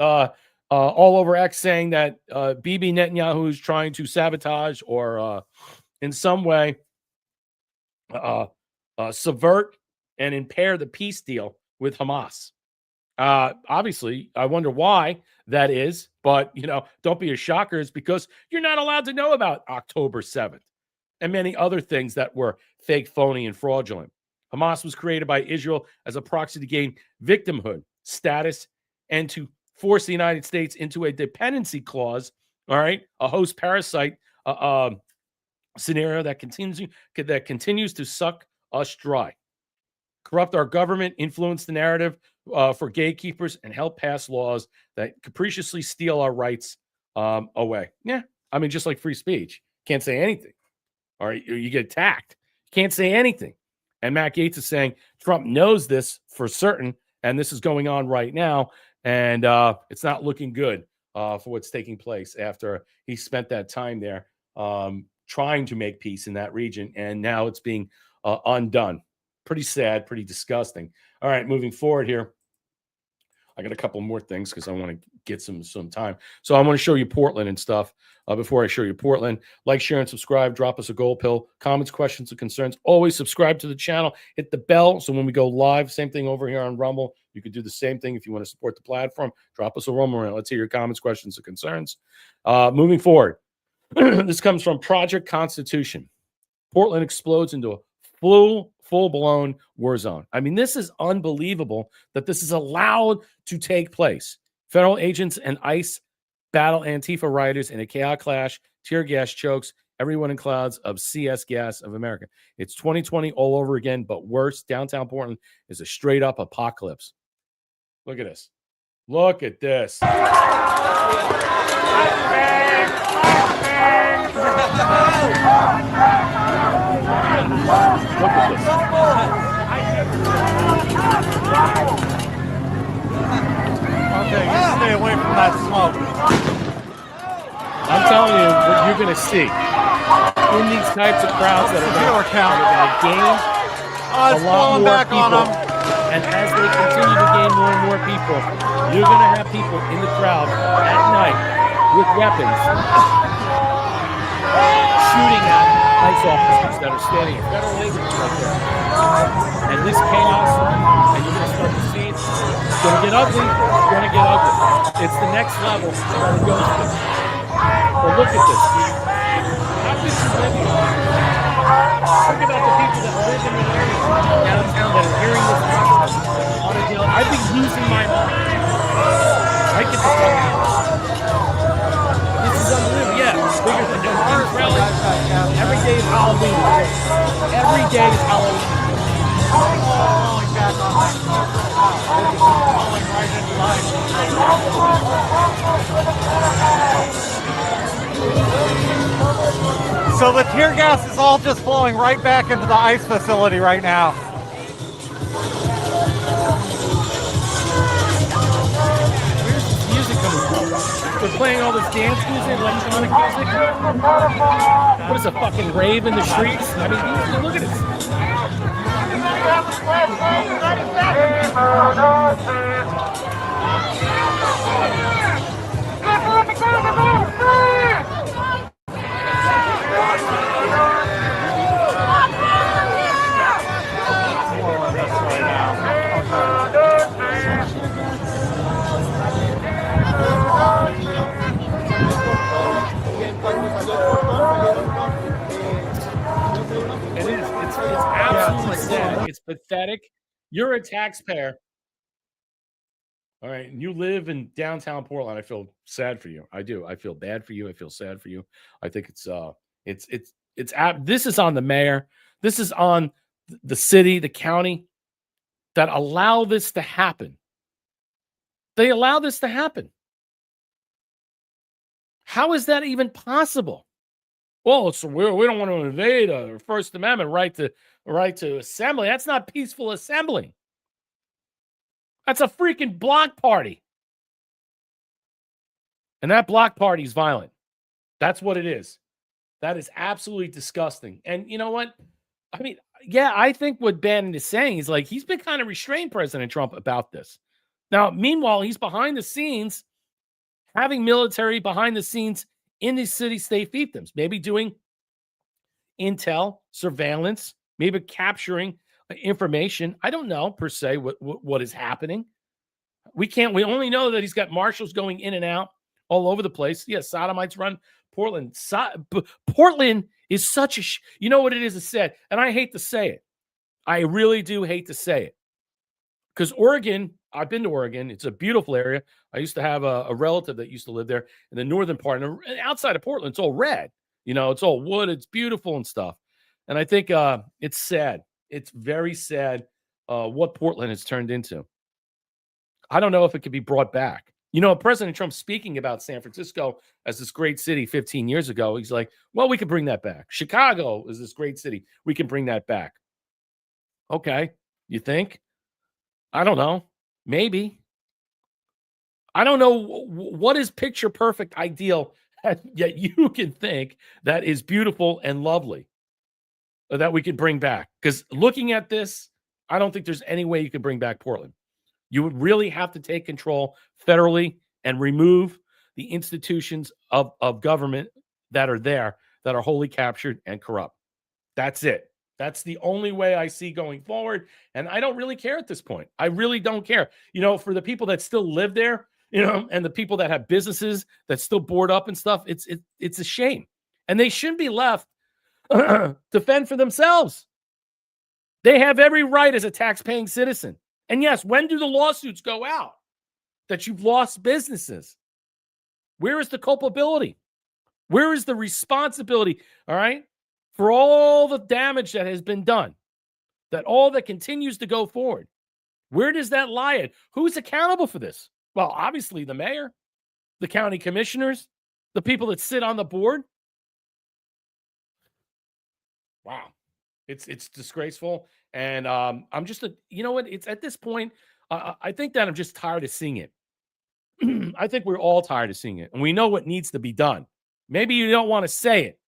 all over X saying that Bibi Netanyahu is trying to sabotage or in some way subvert and impair the peace deal with Hamas. Obviously, I wonder why that is, but don't be a shocker. It's because you're not allowed to know about October 7th and many other things that were fake, phony, and fraudulent. Hamas was created by Israel as a proxy to gain victimhood status and to force the United States into a dependency clause, all right, a host parasite scenario that continues to suck us dry, corrupt our government, influence the narrative for gatekeepers, and help pass laws that capriciously steal our rights away. Yeah, I mean, just like free speech. Can't say anything. All right, you get attacked. Can't say anything. And Matt Gaetz is saying Trump knows this for certain, and this is going on right now, and it's not looking good for what's taking place after he spent that time there trying to make peace in that region, and now it's being undone. Pretty sad, pretty disgusting. All right, moving forward here. I got a couple more things because I want to get some time. So I want to show you Portland and stuff. Before I show you Portland, like, share, and subscribe. Drop us a gold pill. Comments, questions, and concerns. Always subscribe to the channel. Hit the bell so when we go live, same thing over here on Rumble. You could do the same thing if you want to support the platform. Drop us a Rumble. Let's hear your comments, questions, and concerns. Moving forward, this comes from Project Constitution. Portland explodes into a full-blown war zone. I mean, this is unbelievable that this is allowed to take place. Federal agents and ICE battle Antifa rioters in a chaos clash, tear gas chokes everyone in clouds of CS gas of America. It's 2020 all over again, but worse. Downtown Portland is a straight-up apocalypse. Look at this. Look at this. Look at this. Okay, you stay away from that smoke. I'm telling you what you're going to see in these types of crowds that are going to gain a lot more people. And as they continue to gain more and more people, you're going to have people in the crowd at night with weapons shooting at ICE officers that are standing at federal agents right there. And this chaos, and you're going to start to see it's going to get ugly. It's going to get ugly. It's the next level that it goes to. But look at this. How could you live here? Think about the people that live in the area downtown that are hearing this process on a deal. I'd be losing my mind. I get the fuck out. This is unbelievable. Yeah, bigger than no King's Rally. Every day is Halloween. Every day is Halloween. Falling back on that falling right into line. So the tear gas is all just flowing right back into the ICE facility right now. Where's this music coming from? They're playing all this dance music, electronic music. What is a fucking rave in the streets? I mean, look at this. It's absolutely sad. It's pathetic. You're a taxpayer. All right. And you live in downtown Portland. I feel sad for you. I do. I feel bad for you. I feel sad for you. I think this is on the mayor. This is on the city, the county that allow this to happen. They allow this to happen. How is that even possible? Well, we don't want to invade a First Amendment right to assembly. That's not peaceful assembly. That's a freaking block party. And that block party is violent. That's what it is. That is absolutely disgusting. And you know what? I mean, yeah, I think what Bannon is saying is like he's been kind of restrained, President Trump, about this. Now, meanwhile, he's behind the scenes having military behind the scenes in these city-state fiefdoms, maybe doing intel, surveillance, maybe capturing information. I don't know per se what is happening. We only know that he's got marshals going in and out all over the place. Yeah, sodomites run Portland. Portland is such a, you know what it is, it's said, and I hate to say it. I really do hate to say it. Because Oregon, I've been to Oregon. It's a beautiful area. I used to have a relative that used to live there in the northern part. And outside of Portland, it's all red. You know, it's all wood. It's beautiful and stuff. And I think it's sad. It's very sad what Portland has turned into. I don't know if it could be brought back. You know, President Trump speaking about San Francisco as this great city 15 years ago, he's like, well, we can bring that back. Chicago is this great city. We can bring that back. Okay. You think? I don't know. Maybe. I don't know what is picture perfect ideal yet you can think that is beautiful and lovely that we could bring back. Because looking at this, I don't think there's any way you can bring back Portland. You would really have to take control federally and remove the institutions of government that are there that are wholly captured and corrupt. That's it. That's the only way I see going forward. And I don't really care at this point. I really don't care. You know, for the people that still live there, you know, and the people that have businesses that still board up and stuff, it's a shame. And they shouldn't be left to fend for themselves. They have every right as a tax-paying citizen. And yes, when do the lawsuits go out that you've lost businesses? Where is the culpability? Where is the responsibility? All right. For all the damage that has been done, that all that continues to go forward, where does that lie at? Who's accountable for this? Well, obviously the mayor, the county commissioners, the people that sit on the board. Wow. It's disgraceful. And I'm just, you know what? It's at this point, I think that I'm just tired of seeing it. I think we're all tired of seeing it. And we know what needs to be done. Maybe you don't want to say it,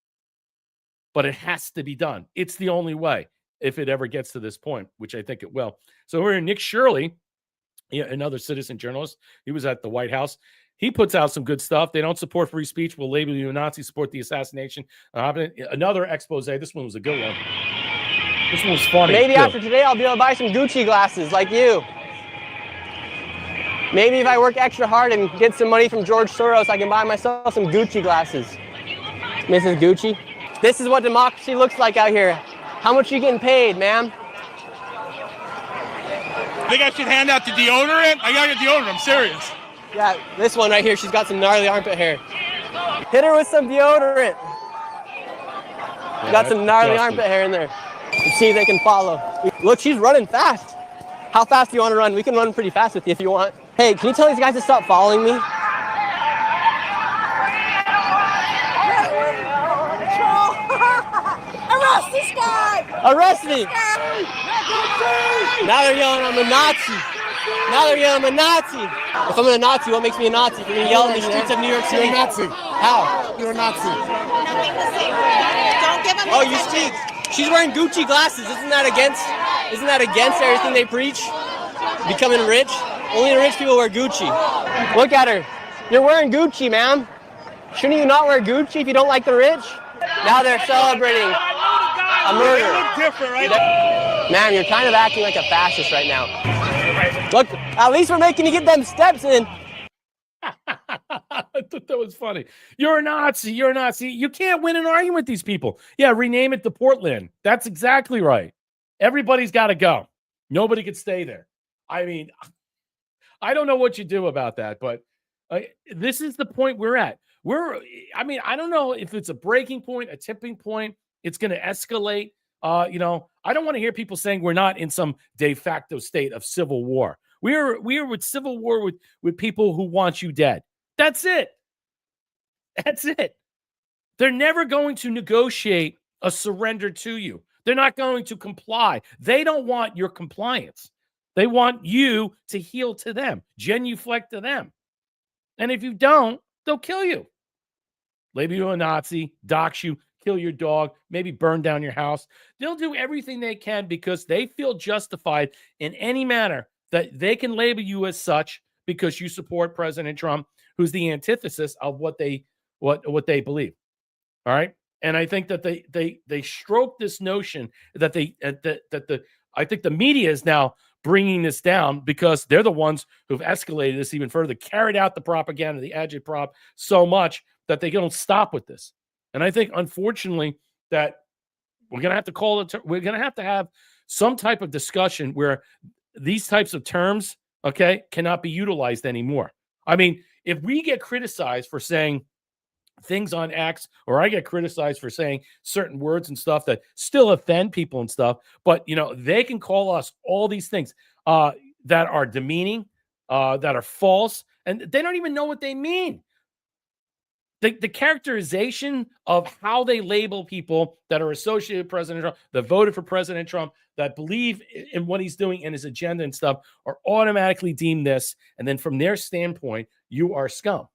but it has to be done. It's the only way if it ever gets to this point, which I think it will. So we're in Nick Shirley, another citizen journalist. He was at the White House. He puts out some good stuff. They don't support free speech. Will label you a Nazi, support the assassination. Another expose. This one was a good one. This one was funny. Maybe after today, I'll be able to buy some Gucci glasses like you. Maybe if I work extra hard and get some money from George Soros, I can buy myself some Gucci glasses. Mrs. Gucci. This is what democracy looks like out here. How much are you getting paid, ma'am? I think I should hand out the deodorant. I gotta get deodorant, I'm serious. Yeah, this one right here, she's got some gnarly armpit hair. Hit her with some deodorant. Got some gnarly armpit hair in there. Let's see if they can follow. Look, she's running fast. How fast do you want to run? We can run pretty fast with you if you want. Hey, can you tell these guys to stop following me? Arrest this guy! Arrest me! Now they're yelling I'm a Nazi. Now they're yelling I'm a Nazi. If I'm a Nazi, what makes me a Nazi? If you're gonna yell in the streets of New York City. You're a Nazi. How? You're a Nazi. Don't give them. Oh, you speak. She's wearing Gucci glasses. Isn't that against everything they preach? Becoming rich? Only the rich people wear Gucci. Look at her. You're wearing Gucci, ma'am. Shouldn't you not wear Gucci if you don't like the rich? Now they're celebrating a murder. They look different, right? Ma'am, you're kind of acting like a fascist right now. Look, at least we're making you get them steps in. I thought that was funny. You're a Nazi. You're a Nazi. You can't win an argument with these people. Yeah, rename it to Portland. That's exactly right. Everybody's got to go. Nobody could stay there. I mean, I don't know what you do about that, but this is the point we're at. I don't know if it's a breaking point, a tipping point. It's going to escalate. I don't want to hear people saying we're not in some de facto state of civil war. We are with civil war with people who want you dead. That's it. That's it. They're never going to negotiate a surrender to you. They're not going to comply. They don't want your compliance. They want you to heel to them, genuflect to them. And if you don't, they'll kill you. Label you a Nazi, dox you, kill your dog, maybe burn down your house. They'll do everything they can because they feel justified in any manner that they can label you as such because you support President Trump who's the antithesis of what they believe. All right. And I think that they stroke this notion that I think the media is now bringing this down because they're the ones who've escalated this even further, carried out the propaganda, the agitprop so much that they don't stop with this. And I think, unfortunately, that we're going to have to call it. We're going to have some type of discussion where these types of terms, okay, cannot be utilized anymore. I mean, if we get criticized for saying things on X, or I get criticized for saying certain words and stuff that still offend people and stuff, but they can call us all these things that are demeaning, that are false, and they don't even know what they mean. The characterization of how they label people that are associated with President Trump, that voted for President Trump, that believe in what he's doing and his agenda and stuff, are automatically deemed this. And then from their standpoint, you are scum.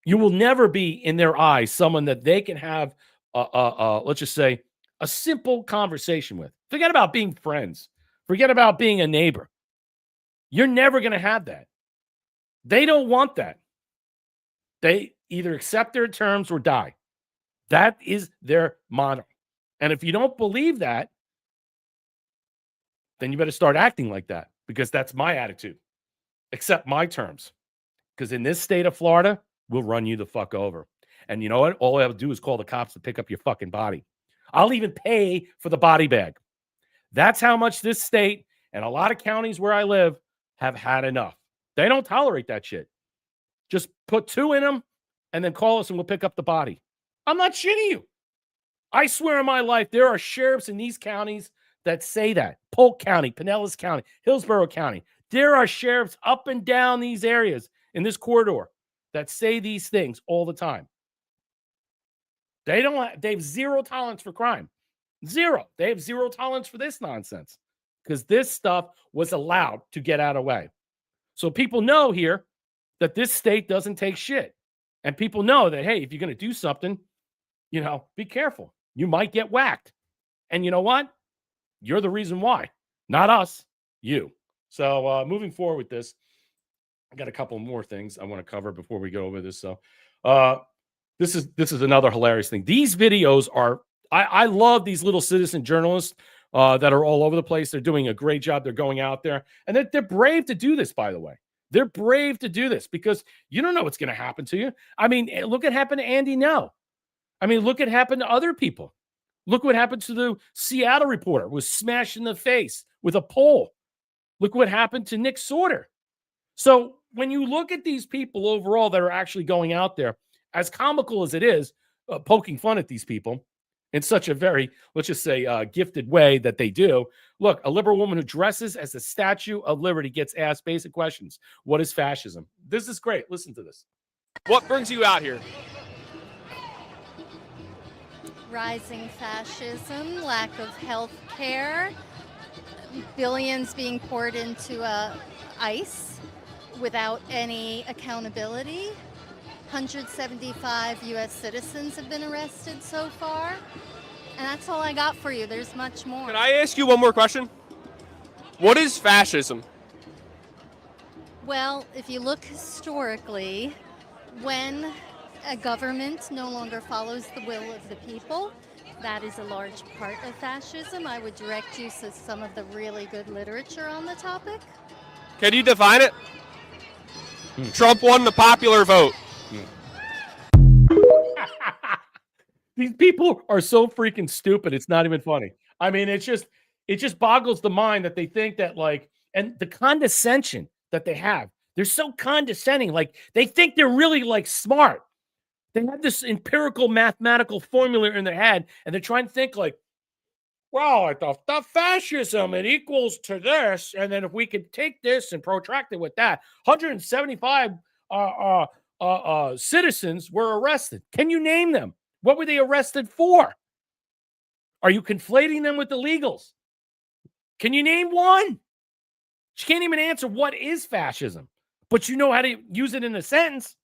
You will never be, in their eyes, someone that they can have, let's just say, a simple conversation with. Forget about being friends. Forget about being a neighbor. You're never going to have that. They don't want that. They either accept their terms or die. That is their motto. And if you don't believe that, then you better start acting like that, because that's my attitude. Accept my terms. Because in this state of Florida, we'll run you the fuck over. And you know what? All I have to do is call the cops to pick up your fucking body. I'll even pay for the body bag. That's how much this state and a lot of counties where I live have had enough. They don't tolerate that shit. Just put 2 in them and then call us and we'll pick up the body. I'm not shitting you. I swear on my life, there are sheriffs in these counties that say that. Polk County, Pinellas County, Hillsborough County. There are sheriffs up and down these areas in this corridor that say these things all the time. They have zero tolerance for crime. Zero. They have zero tolerance for this nonsense, because this stuff was allowed to get out of the way. So people know here that this state doesn't take shit. And people know that, hey, if you're going to do something, be careful. You might get whacked. And you know what? You're the reason why. Not us. You. So moving forward with this, I got a couple more things I want to cover before we go over this. So this is another hilarious thing. These videos are, I love these little citizen journalists that are all over the place. They're doing a great job. They're going out there. And they're brave to do this, by the way. They're brave to do this because you don't know what's going to happen to you. I mean, look what happened to Andy Ngo. I mean, look what happened to other people. Look what happened to the Seattle reporter, was smashed in the face with a pole. Look what happened to Nick Sorter. So when you look at these people overall that are actually going out there, as comical as it is, poking fun at these people in such a very, let's just say, gifted way that they do. Look, a liberal woman who dresses as a Statue of Liberty gets asked basic questions. What is fascism? This is great. Listen to this. What brings you out here? Rising fascism, lack of health care, billions being poured into ICE without any accountability. 175 U.S. citizens have been arrested so far. And that's all I got for you. There's much more. Can I ask you one more question? What is fascism? Well, if you look historically, when a government no longer follows the will of the people, that is a large part of fascism. I would direct you to some of the really good literature on the topic. Can you define it? Trump won the popular vote. These people are so freaking stupid. It's not even funny. I mean, it just boggles the mind that they think that, like, and the condescension that they have. They're so condescending. Like, they think they're really, like, smart. They have this empirical mathematical formula in their head, and they're trying to think like, well, the fascism, it equals to this, and then if we could take this and protract it with that, 175 citizens were arrested. Can you name them? What were they arrested for? Are you conflating them with illegals? Can you name one? She can't even answer what is fascism, but you know how to use it in a sentence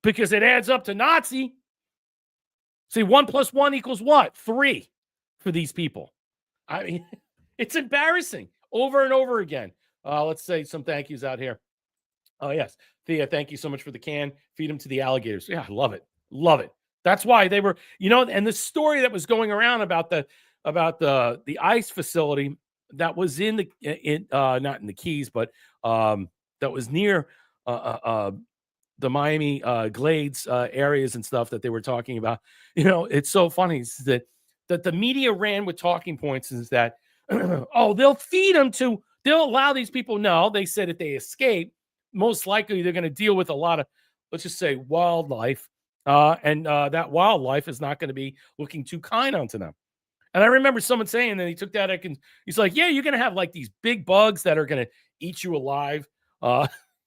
because it adds up to Nazi. See, 1 + 1 = what? 3 for these people. I mean, it's embarrassing over and over again. Let's say some thank yous out here. Oh, yes. Thea, thank you so much for the can. Feed them to the alligators. Yeah, I love it. Love it. That's why they were, and the story that was going around about the ICE facility that was not in the Keys, but that was near the Miami Glades areas and stuff that they were talking about. It's so funny that the media ran with talking points is that, oh, they'll allow these people. No, they said if they escape, most likely they're going to deal with a lot of, let's just say, wildlife. And that wildlife is not going to be looking too kind onto them. And I remember someone saying that he took that, he's like, yeah, you're going to have like these big bugs that are going to eat you alive.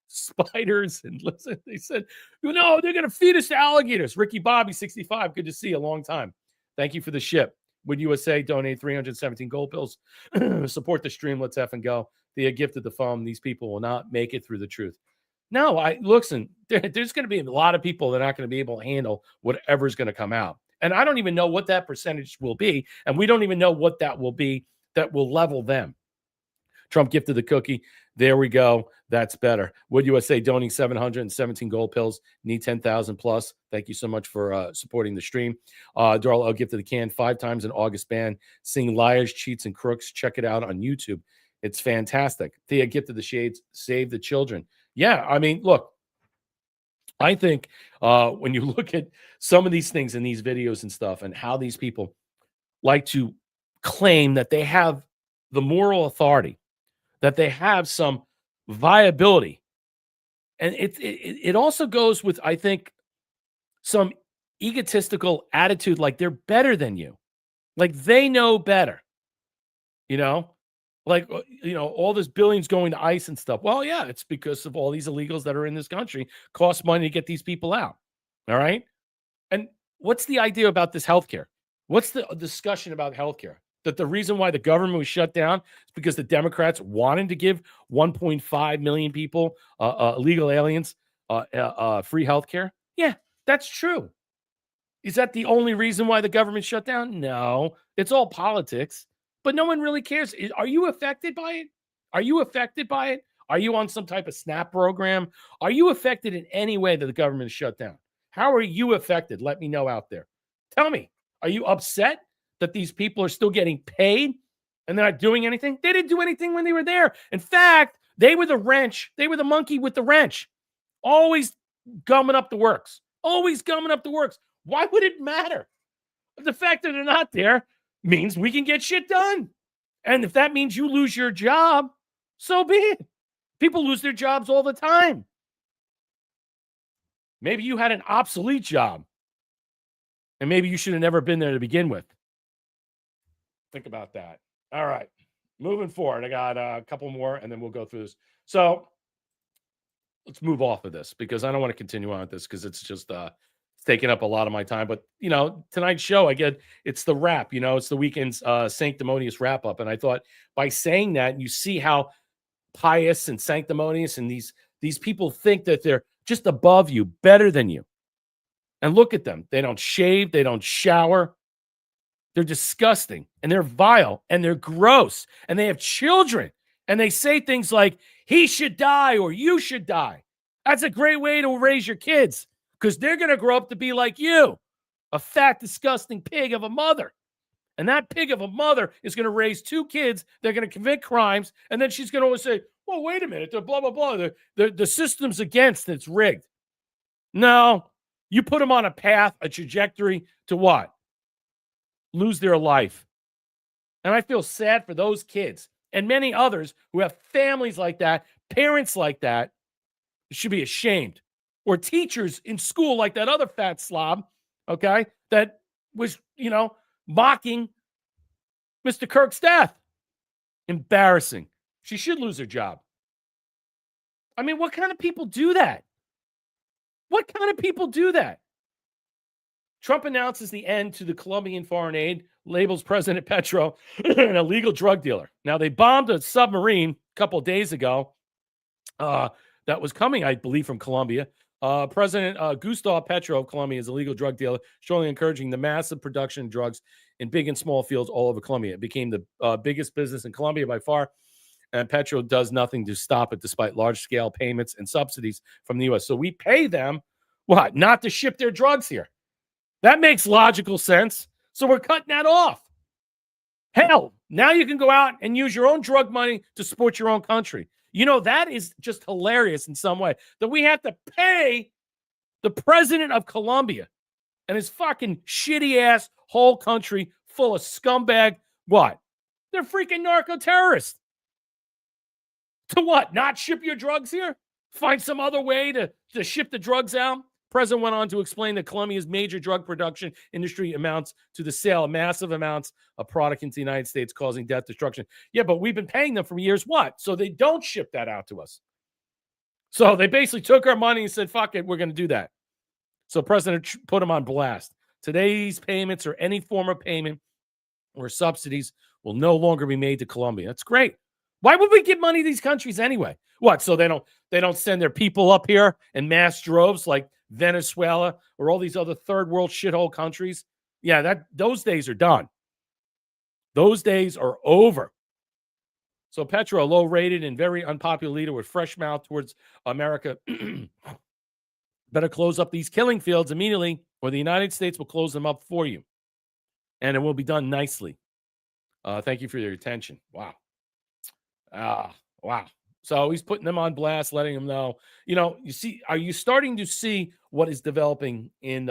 Spiders. And listen, they said, they're going to feed us to alligators. Ricky Bobby, 65. Good to see you. A long time. Thank you for the ship. Would USA donate 317 gold pills? Support the stream. Let's F and go. The gift of the phone. These people will not make it through the truth. No, listen, there's going to be a lot of people that are not going to be able to handle whatever's going to come out. And I don't even know what that percentage will be. And we don't even know what that will be that will level them. Trump gifted the cookie. There we go. That's better. Would USA donating 717 gold pills? Need 10,000 plus. Thank you so much for supporting the stream. Darla, I'll gifted the can 5 times in August ban. Sing Liars, Cheats, and Crooks. Check it out on YouTube. It's fantastic. Thea gifted the shades. Save the children. Yeah, I mean, look, I think when you look at some of these things in these videos and stuff and how these people like to claim that they have the moral authority, that they have some viability. And it also goes with, I think, some egotistical attitude, like they're better than you. Like they know better. Like, all this billions going to ICE and stuff. Well, yeah, it's because of all these illegals that are in this country. Costs money to get these people out. All right. And what's the idea about this healthcare? What's the discussion about healthcare? That the reason why the government was shut down is because the Democrats wanted to give 1.5 million people, illegal aliens, free healthcare. Yeah, that's true. Is that the only reason why the government shut down? No, it's all politics. But no one really cares. Are you affected by it? Are you affected by it? Are you on some type of SNAP program? Are you affected in any way that the government is shut down? How are you affected? Let me know out there. Tell me, are you upset that these people are still getting paid and they're not doing anything? They didn't do anything when they were there. In fact, they were the wrench. They were the monkey with the wrench. Always gumming up the works. Always gumming up the works. Why would it matter? The fact that they're not there means we can get shit done. And if that means you lose your job, so be it. People lose their jobs all the time. Maybe you had an obsolete job. And maybe you should have never been there to begin with. Think about that. All right. Moving forward. I got a couple more and then we'll go through this. So let's move off of this because I don't want to continue on with this because it's just it's taking up a lot of my time. But, tonight's show, it's the wrap, it's the weekend's sanctimonious wrap up. And I thought by saying that, you see how pious and sanctimonious and these people think that they're just above you, better than you. And look at them. They don't shave. They don't shower. They're disgusting and they're vile and they're gross and they have children and they say things like, he should die or you should die. That's a great way to raise your kids because they're going to grow up to be like you, a fat, disgusting pig of a mother. And that pig of a mother is going to raise 2 kids. They're going to commit crimes. And then she's going to always say, well, wait a minute. They're blah, blah, blah. The system's against. It's rigged. No, you put them on a path, a trajectory to what? Lose their life. And I feel sad for those kids and many others who have families like that, parents like that. They should be ashamed. Or teachers in school like that other fat slob, okay, that was, mocking Mr. Kirk's death. Embarrassing. She should lose her job. I mean, what kind of people do that? What kind of people do that? Trump announces the end to the Colombian foreign aid, labels President Petro an illegal drug dealer. Now, they bombed a submarine a couple of days ago that was coming, I believe, from Colombia. President Gustavo Petro of Colombia is a legal drug dealer, strongly encouraging the massive production of drugs in big and small fields all over Colombia. It became the biggest business in Colombia by far. and Petro does nothing to stop it despite large-scale payments and subsidies from the U.S. So we pay them, what, not to ship their drugs here. That makes logical sense. So we're cutting that off. Hell, now you can go out and use your own drug money to support your own country. You know, that is just hilarious in some way, that we have to pay the president of Colombia and his fucking shitty-ass whole country full of scumbag, what? They're freaking narco-terrorists. To what? Not ship your drugs here? Find some other way to ship the drugs out? President went on to explain that Colombia's major drug production industry amounts to the sale of massive amounts of product into the United States, causing death, destruction. Yeah, but we've been paying them for years. What? So they don't ship that out to us. So they basically took our money and said, fuck it, we're going to do that. So President put them on blast. Today's payments or any form of payment or subsidies will no longer be made to Colombia. That's great. Why would we give money to these countries anyway? What? So they don't send their people up here in mass droves like Venezuela or all these other third world shithole countries? Yeah, those days are done. Those days are over. So Petro, a low-rated and very unpopular leader with fresh mouth towards America, better close up these killing fields immediately, or the United States will close them up for you. And it will be done nicely. Thank you for your attention. Wow. Wow. So he's putting them on blast, letting them know. You know, you see, are you starting to see what is developing in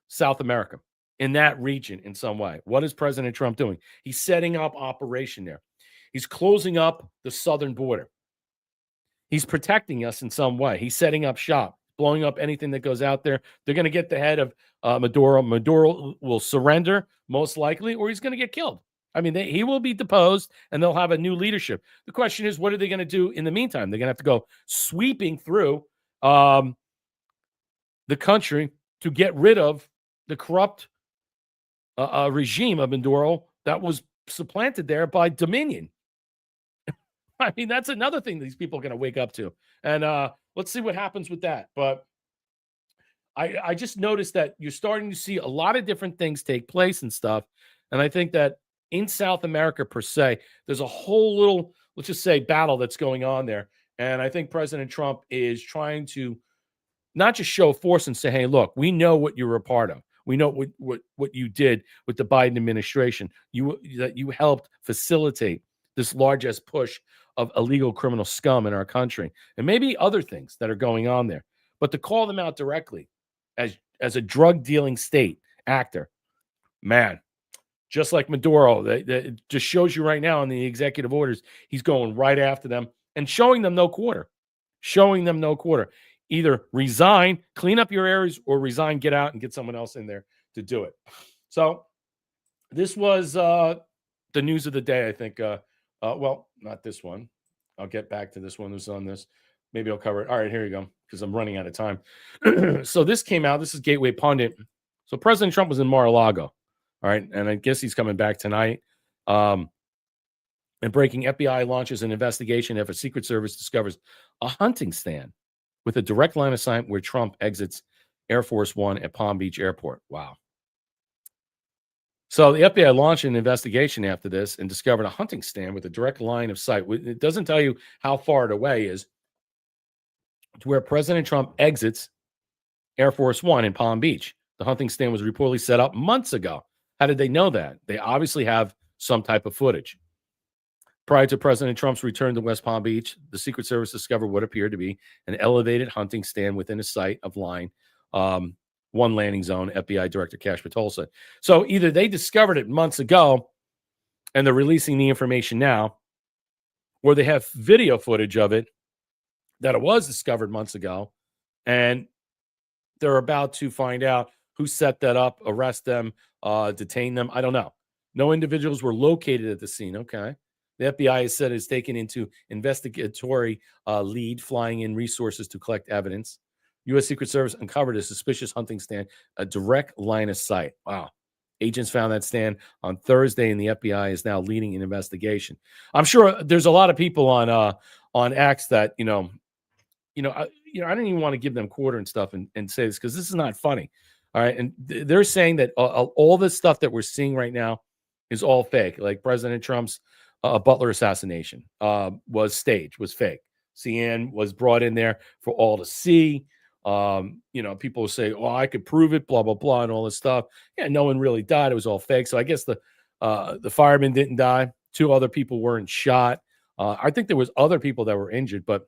South America, in that region in some way? What is President Trump doing? He's setting up operation there. He's closing up the southern border. He's protecting us in some way. He's setting up shop, blowing up anything that goes out there. They're going to get the head of Maduro. Maduro will surrender, most likely, or he's going to get killed. I mean, he will be deposed, and they'll have a new leadership. The question is, what are they going to do in the meantime? They're going to have to go sweeping through the country to get rid of the corrupt regime of Maduro that was supplanted there by Dominion. I mean, that's another thing these people are going to wake up to. And let's see what happens with that. But I just noticed that you're starting to see a lot of different things take place and stuff. And I think that in South America, per se, there's a whole little, let's just say, battle that's going on there. And I think President Trump is trying to not just show force and say, hey, look, we know what you're a part of. We know what you did with the Biden administration. That you helped facilitate this largest push of illegal criminal scum in our country, and maybe other things that are going on there. But to call them out directly as a drug dealing state actor, man, just like Maduro, that just shows you right now in the executive orders, he's going right after them and showing them no quarter. Either resign, clean up your areas, or resign, get out, and get someone else in there to do it. So this was the news of the day, I think. Well, not this one. I'll get back to this one who's on this. Maybe I'll cover it. All right, here you go, because I'm running out of time. So this came out. This is Gateway Pundit. So President Trump was in Mar-a-Lago. All right, and I guess he's coming back tonight. And breaking, FBI launches an investigation after Secret Service discovers a hunting stand with a direct line of sight where Trump exits Air Force One at Palm Beach Airport. Wow. So the FBI launched an investigation after this and discovered a hunting stand with a direct line of sight. It doesn't tell you how far it away is to where President Trump exits Air Force One in Palm Beach. The hunting stand was reportedly set up months ago. How did they know that? They obviously have some type of footage. Prior to President Trump's return to West Palm Beach, the Secret Service discovered what appeared to be an elevated hunting stand within a sight of line, one landing zone, FBI Director Kash Patel said. So either they discovered it months ago and they're releasing the information now, or they have video footage of it that it was discovered months ago, and they're about to find out who set that up, arrest them, detain them. I don't know. No individuals were located at the scene. Okay. The FBI has said it's taken into investigatory lead, flying in resources to collect evidence. U.S. Secret Service uncovered a suspicious hunting stand, a direct line of sight. Wow. Agents found that stand on Thursday, and the FBI is now leading an investigation. I'm sure there's a lot of people on X that, I don't even want to give them quarter and stuff and say this, because this is not funny. All right. And they're saying that all this stuff that we're seeing right now is all fake. Like President Trump's Butler assassination was staged, was fake. CN was brought in there for all to see. People say, "Oh, I could prove it," blah blah blah, and all this stuff. Yeah, no one really died. It was all fake. So I guess the fireman didn't die. 2 other people weren't shot. I think there was other people that were injured, but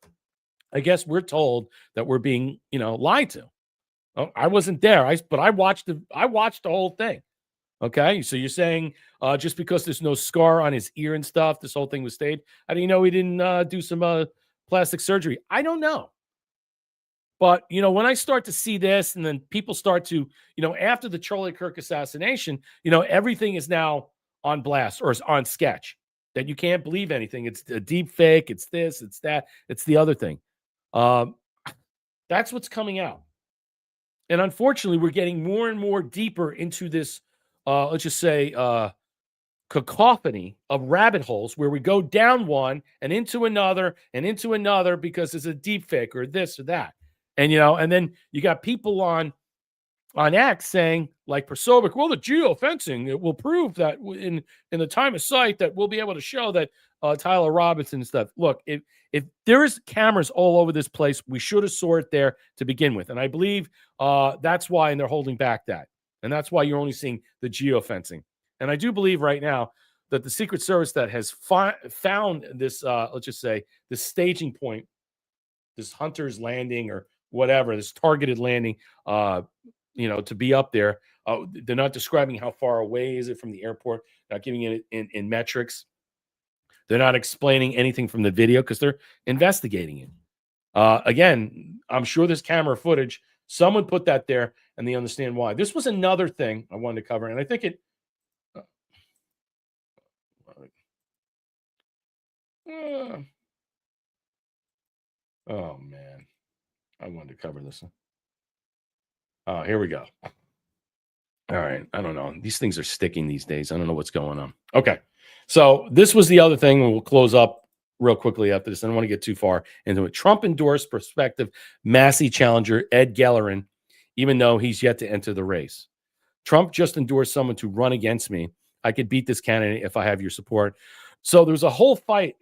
I guess we're told that we're being, lied to. Oh, I wasn't there. But I watched the whole thing. Okay, so you're saying just because there's no scar on his ear and stuff, this whole thing was staged? How do you know he didn't do some plastic surgery? I don't know. But, when I start to see this and then people start to, after the Charlie Kirk assassination, everything is now on blast or is on sketch, that you can't believe anything. It's a deep fake. It's this, it's that, it's the other thing. That's what's coming out. And unfortunately, we're getting more and more deeper into this, let's just say, cacophony of rabbit holes where we go down one and into another because it's a deep fake or this or that. And, and then you got people on X saying, like Prosovic, well, the geofencing, it will prove that in the time of sight that we'll be able to show that Tyler Robinson and stuff. Look, if there's cameras all over this place, we should have saw it there to begin with. And I believe that's why, and they're holding back that. And that's why you're only seeing the geofencing. And I do believe right now that the Secret Service that has found this, let's just say, this staging point, this Hunter's Landing or whatever, this targeted landing, to be up there. They're not describing how far away is it from the airport, not giving it in metrics. They're not explaining anything from the video because they're investigating it. Again, I'm sure there's camera footage. Someone put that there and they understand why. This was another thing I wanted to cover, and I think it. Oh, man. I wanted to cover this. Oh, here we go. All right. I don't know. These things are sticking these days. I don't know what's going on. Okay. So this was the other thing, and we'll close up real quickly after this. I don't want to get too far into it. Trump endorsed prospective Massey challenger Ed Gellerin, even though he's yet to enter the race. Trump just endorsed someone to run against me. I could beat this candidate if I have your support. So there was a whole fight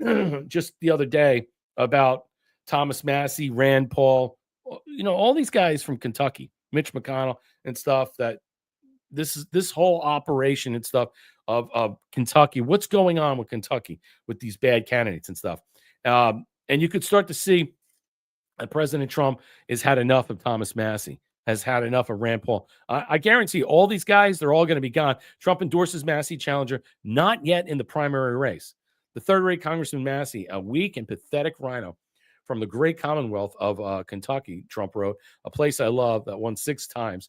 just the other day about Thomas Massey, Rand Paul, all these guys from Kentucky, Mitch McConnell and stuff, that this whole operation and stuff of Kentucky. What's going on with Kentucky with these bad candidates and stuff? And you could start to see that President Trump has had enough of Thomas Massey, has had enough of Rand Paul. I guarantee all these guys, they're all going to be gone. Trump endorses Massey challenger, not yet in the primary race. The third-rate Congressman Massey, a weak and pathetic rhino from the great Commonwealth of Kentucky, Trump wrote, a place I love that won 6 times,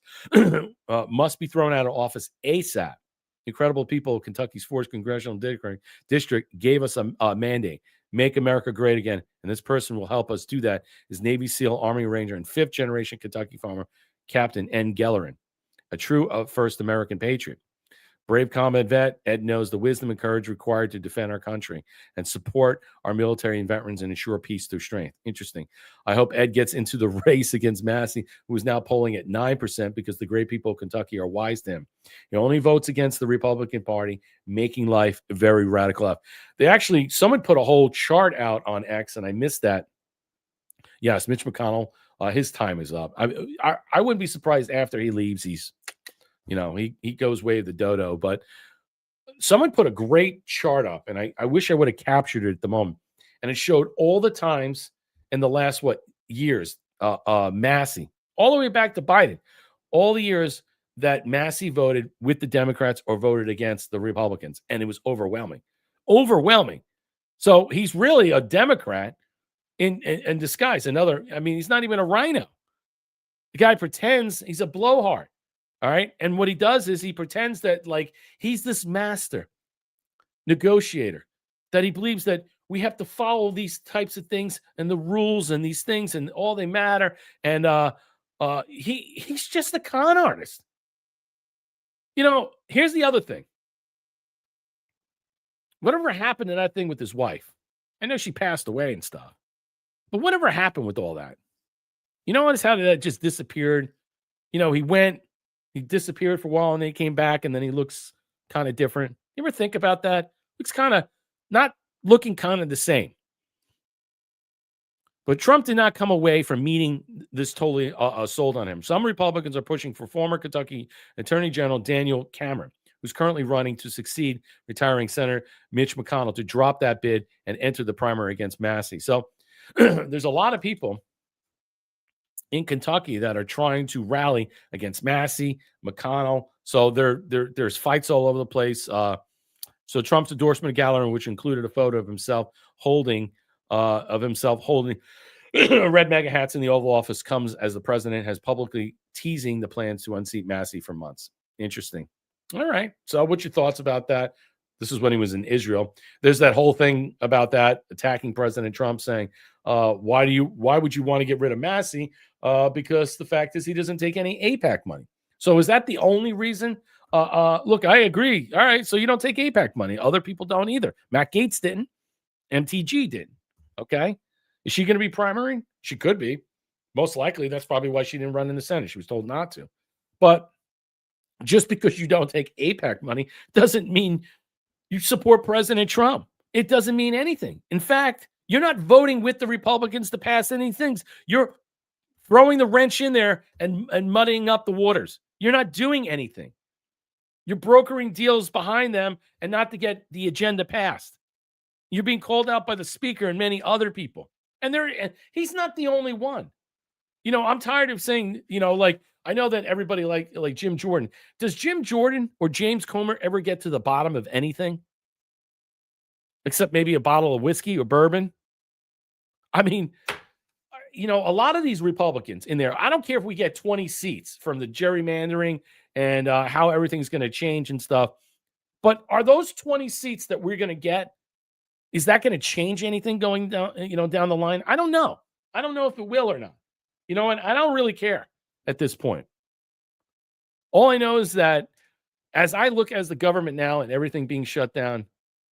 must be thrown out of office ASAP. Incredible people of Kentucky's 4th congressional district gave us a mandate, make America great again. And this person will help us do that is Navy SEAL, Army Ranger, and 5th-generation Kentucky farmer, Captain N. Gellerin, a true first American patriot. Brave combat vet, Ed knows the wisdom and courage required to defend our country and support our military and veterans and ensure peace through strength. Interesting. I hope Ed gets into the race against Massey, who is now polling at 9% because the great people of Kentucky are wise to him. He only votes against the Republican Party, making life very radical. Someone put a whole chart out on X, and I missed that. Yes, Mitch McConnell, his time is up. I wouldn't be surprised after he leaves, he goes way of the dodo. But someone put a great chart up, and I wish I would have captured it at the moment. And it showed all the times in the last, years, Massey, all the way back to Biden, all the years that Massey voted with the Democrats or voted against the Republicans. And it was overwhelming. So he's really a Democrat in disguise. He's not even a rhino. The guy pretends he's a blowhard. All right. And what he does is he pretends that he's this master negotiator, that he believes that we have to follow these types of things and the rules and these things and all they matter. And he's just a con artist. Here's the other thing. Whatever happened to that thing with his wife? I know she passed away and stuff, but whatever happened with all that? Notice how that just disappeared. He disappeared for a while and then he came back and then he looks kind of different. You ever think about that? Looks kind of not looking kind of the same. But Trump did not come away from meeting this totally sold on him. Some Republicans are pushing for former Kentucky Attorney General Daniel Cameron, who's currently running to succeed retiring Senator Mitch McConnell, to drop that bid and enter the primary against Massey. So there's a lot of people in Kentucky that are trying to rally against Massey, McConnell. So there's fights all over the place. So Trump's endorsement gallery, which included a photo of himself holding red MAGA hats in the Oval Office, comes as the president has publicly teasing the plans to unseat Massey for months. Interesting. All right. So what's your thoughts about that? This is when he was in Israel. There's that whole thing about that, attacking President Trump, saying, why would you want to get rid of Massey? Because the fact is he doesn't take any AIPAC money. So is that the only reason? Look, I agree. All right. So you don't take AIPAC money. Other people don't either. Matt Gaetz didn't. MTG didn't. Okay. Is she going to be primary? She could be. Most likely, that's probably why she didn't run in the Senate. She was told not to. But just because you don't take AIPAC money doesn't mean you support President Trump. It doesn't mean anything. In fact, you're not voting with the Republicans to pass any things. You're throwing the wrench in there and muddying up the waters. You're not doing anything. You're brokering deals behind them and not to get the agenda passed. You're being called out by the speaker and many other people. And he's not the only one. You know, I'm tired of saying, you know, like, I know that everybody like Jim Jordan. Does Jim Jordan or James Comer ever get to the bottom of anything? Except maybe a bottle of whiskey or bourbon? I mean, you know, a lot of these Republicans in there, I don't care if we get 20 seats from the gerrymandering and how everything's going to change and stuff. But are those 20 seats that we're going to get, is that going to change anything going down, down the line? I don't know. I don't know if it will or not. You know, and I don't really care at this point. All I know is that as I look as the government now and everything being shut down,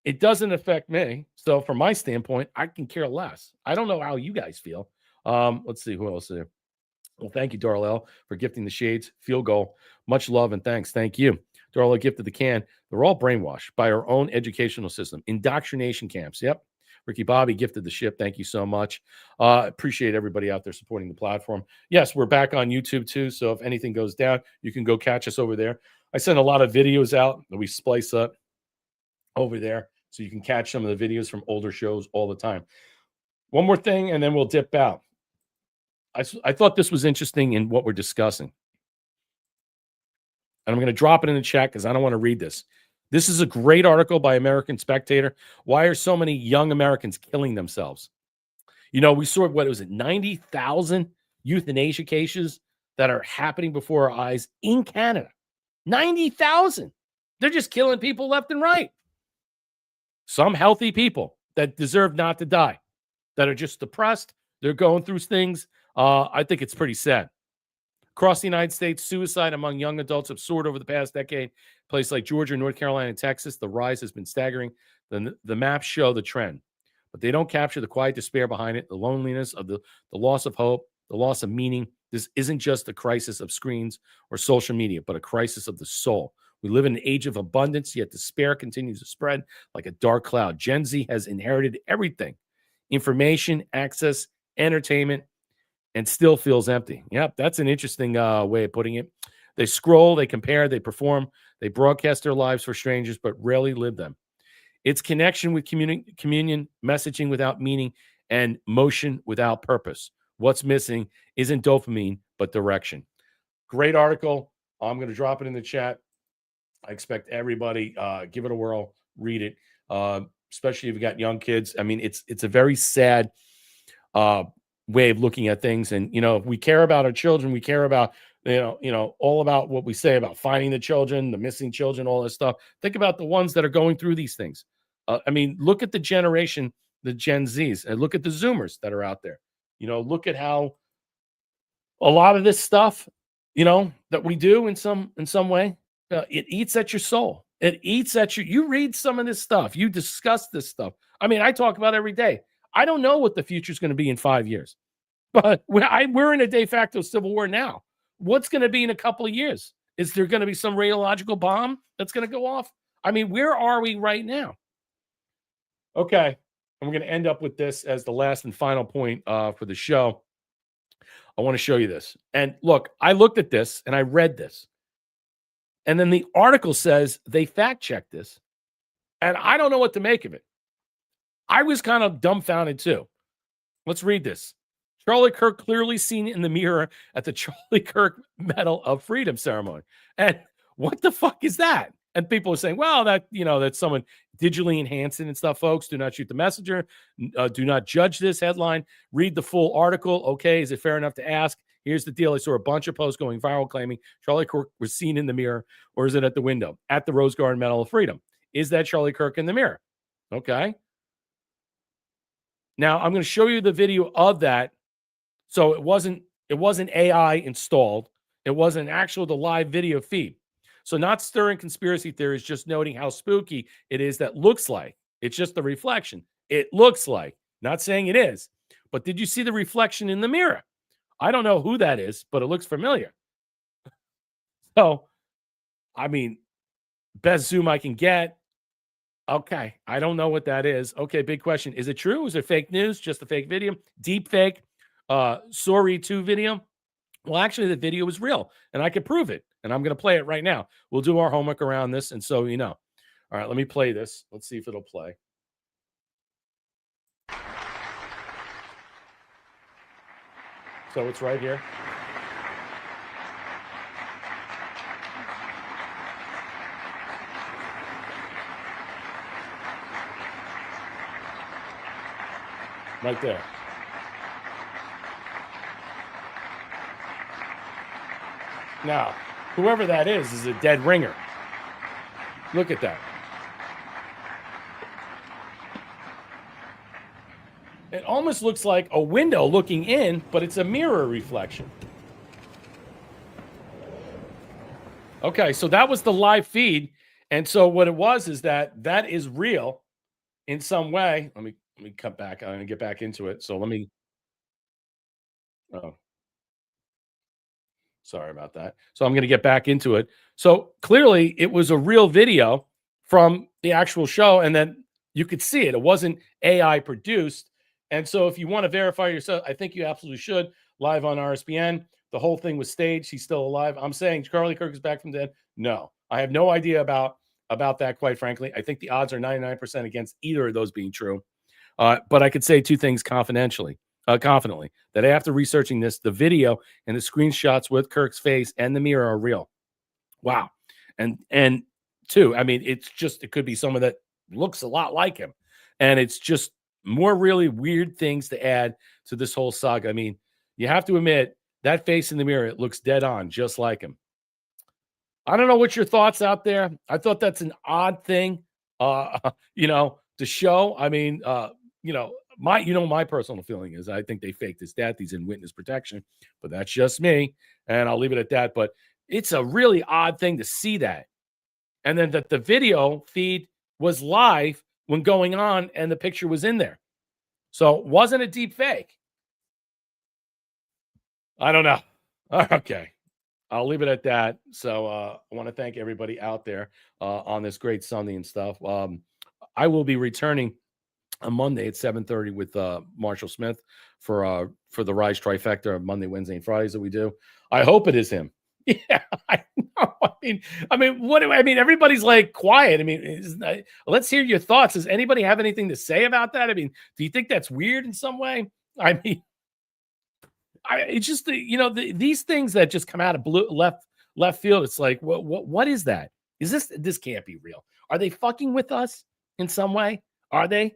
it doesn't affect me. So from my standpoint, I can care less. I don't know how you guys feel. Let's see who else is there. Well, thank you, Darlell, for gifting the shades. Field goal. Much love and thanks. Thank you. Darla gifted the can. They're all brainwashed by our own educational system. Indoctrination camps. Yep. Ricky Bobby gifted the ship. Thank you so much. Appreciate everybody out there supporting the platform. Yes, we're back on YouTube too. So if anything goes down, you can go catch us over there. I send a lot of videos out that we splice up over there. So you can catch some of the videos from older shows all the time. One more thing, and then we'll dip out. I thought this was interesting in what we're discussing. And I'm going to drop it in the chat because I don't want to read this. This is a great article by American Spectator. Why are so many young Americans killing themselves? You know, we saw, 90,000 euthanasia cases that are happening before our eyes in Canada. 90,000. They're just killing people left and right. Some healthy people that deserve not to die, that are just depressed. They're going through things. I think it's pretty sad. Across the United States, suicide among young adults have soared over the past decade. Places like Georgia, North Carolina, and Texas, the rise has been staggering. The maps show the trend, but they don't capture the quiet despair behind it, the loneliness of the loss of hope, the loss of meaning. This isn't just a crisis of screens or social media, but a crisis of the soul. We live in an age of abundance, yet despair continues to spread like a dark cloud. Gen Z has inherited everything: information, access, entertainment, and still feels empty. Yep, that's an interesting way of putting it. They scroll, they compare, they perform, they broadcast their lives for strangers, but rarely live them. It's connection with communion, messaging without meaning, and motion without purpose. What's missing isn't dopamine, but direction. Great article. I'm going to drop it in the chat. I expect everybody, give it a whirl, read it, especially if you got young kids. I mean, it's a very sad way of looking at things. And, you know, if we care about our children, we care about, all about what we say about finding the children, the missing children, all this stuff. Think about the ones that are going through these things. I mean, look at the generation, the Gen Zs, and look at the Zoomers that are out there. You know, look at how a lot of this stuff, that we do in some way, it eats at your soul. It eats at you read some of this stuff. You discuss this stuff. I mean, I talk about it every day. I don't know what the future is going to be in 5 years, but we're in a de facto civil war now. What's going to be in a couple of years? Is there going to be some radiological bomb that's going to go off? I mean, where are we right now? Okay. And we're going to end up with this as the last and final point for the show. I want to show you this. And look, I looked at this and I read this. And then the article says they fact checked this. And I don't know what to make of it. I was kind of dumbfounded too. Let's read this. Charlie Kirk clearly seen in the mirror at the Charlie Kirk Medal of Freedom ceremony. And what the fuck is that? And people are saying, well, that's someone digitally enhancing and stuff, folks. Do not shoot the messenger. Do not judge this headline. Read the full article. Okay, is it fair enough to ask? Here's the deal. I saw a bunch of posts going viral claiming Charlie Kirk was seen in the mirror, or is it at the window? At the Rose Garden Medal of Freedom. Is that Charlie Kirk in the mirror? Okay. Now, I'm going to show you the video of that. So it wasn't AI installed. It wasn't the live video feed. So not stirring conspiracy theories, just noting how spooky it is that looks like. It's just the reflection. It looks like. Not saying it is. But did you see the reflection in the mirror? I don't know who that is, but it looks familiar. So, I mean, best zoom I can get. Okay, I don't know what that is. Okay, big question. Is it true? Is it fake news? Just a fake video? Deep fake? Sorry 2 video? Well, actually, the video was real, and I could prove it, and I'm going to play it right now. We'll do our homework around this, and so you know. All right, let me play this. Let's see if it'll play. So it's right here. Right there. Now, whoever that is a dead ringer. Look at that. It almost looks like a window looking in, but it's a mirror reflection. Okay, so that was the live feed. And so what it was is that is real in some way. Let me cut back. I'm going to get back into it. So let me. Oh. Sorry about that. So I'm going to get back into it. So clearly it was a real video from the actual show, and then you could see it. It wasn't AI produced. And so if you want to verify yourself, I think you absolutely should. Live on RSBN. The whole thing was staged. He's still alive. I'm saying Charlie Kirk is back from the dead. No, I have no idea about that, quite frankly. I think the odds are 99% against either of those being true. But I could say 2 things confidently, that after researching this, the video and the screenshots with Kirk's face and the mirror are real. Wow. And 2, I mean, it could be someone that looks a lot like him. And it's just more really weird things to add to this whole saga. I mean, you have to admit that face in the mirror, it looks dead on, just like him. I don't know what your thoughts out there. I thought that's an odd thing, to show. I mean, my personal feeling is I think they faked his death. He's in witness protection, but that's just me, and I'll leave it at that. But it's a really odd thing to see that. And then that the video feed was live when going on and the picture was in there. So it wasn't a deep fake. I don't know. Okay. I'll leave it at that. So I want to thank everybody out there on this great Sunday and stuff. I will be returning on Monday at 7:30 with Marshall Smith for the Rise Trifecta Monday, Wednesday, and Fridays that we do. I hope it is him. Yeah, I know. I mean, everybody's like quiet. I mean, let's hear your thoughts. Does anybody have anything to say about that? I mean, do you think that's weird in some way? I mean, it's just these things that just come out of left field. It's like, what is that? This can't be real? Are they fucking with us in some way? Are they?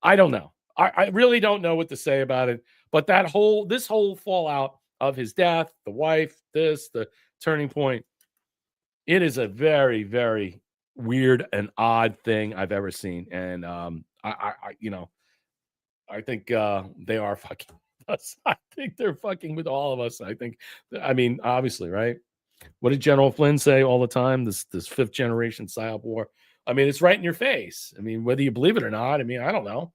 I don't know. I really don't know what to say about it. But this whole fallout of his death, the wife, the turning point, it is a very, very weird and odd thing I've ever seen. And I think they are fucking us. I think they're fucking with all of us. Obviously, right? What did General Flynn say all the time? This 5th generation psyop war. I mean, it's right in your face. I mean, whether you believe it or not, I mean, I don't know.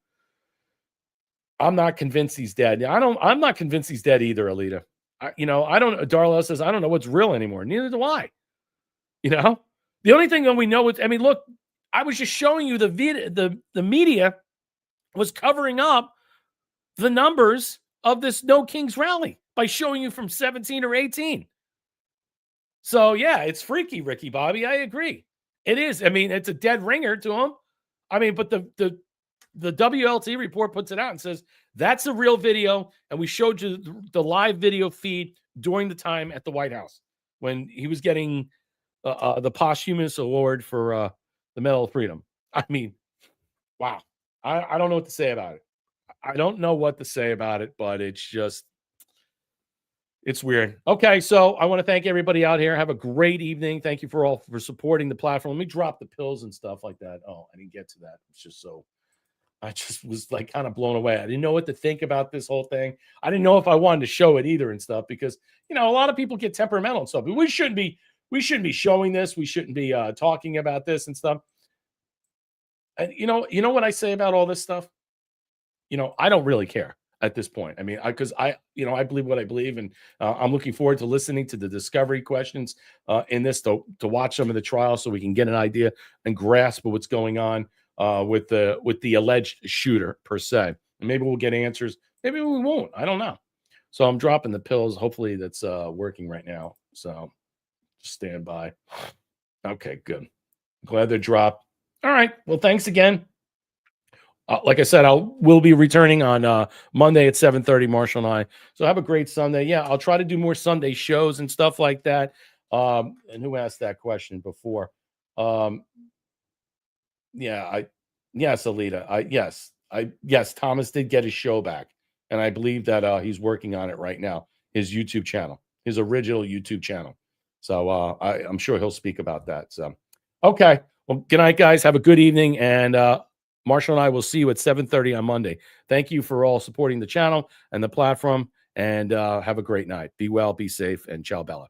I'm not convinced he's dead. I'm not convinced he's dead either, Alita. Darla says, I don't know what's real anymore. Neither do I. The only thing that we know is, look, I was just showing you the video, the media was covering up the numbers of this No Kings rally by showing you from 17 or 18. So, yeah, it's freaky, Ricky Bobby. I agree. It is. I mean, it's a dead ringer to him. I mean, but the WLT report puts it out and says that's a real video, and we showed you the live video feed during the time at the White House when he was getting the posthumous award for the Medal of Freedom. I mean, wow. I don't know what to say about it. I don't know what to say about it, but it's weird. Okay, so I want to thank everybody out here. Have a great evening. Thank you for supporting the platform. Let me drop the pills and stuff like that. Oh, I didn't get to that. I just was like kind of blown away. I didn't know what to think about this whole thing. I didn't know if I wanted to show it either and stuff because, a lot of people get temperamental and stuff. But we shouldn't be showing this. We shouldn't be talking about this and stuff. And you know what I say about all this stuff? I don't really care at this point. I mean, because I believe what I believe, and I'm looking forward to listening to the discovery questions in this to watch some of the trials so we can get an idea and grasp of what's going on with the alleged shooter per se. And maybe we'll get answers. Maybe we won't. I don't know. So I'm dropping the pills. Hopefully that's working right now. So just stand by. Okay, good. Glad they're dropped. All right. Well, thanks again. Like I said, we'll be returning on Monday at 7:30, Marshall and I. So have a great Sunday. Yeah, I'll try to do more Sunday shows and stuff like that. And who asked that question before? Yes, Alita. Yes, Thomas did get his show back, and I believe that he's working on it right now. His YouTube channel, his original YouTube channel. So I'm sure he'll speak about that. So, okay. Well, good night, guys. Have a good evening, and Marshall and I will see you at 7:30 on Monday. Thank you for all supporting the channel and the platform, and have a great night. Be well, be safe, and ciao, Bella.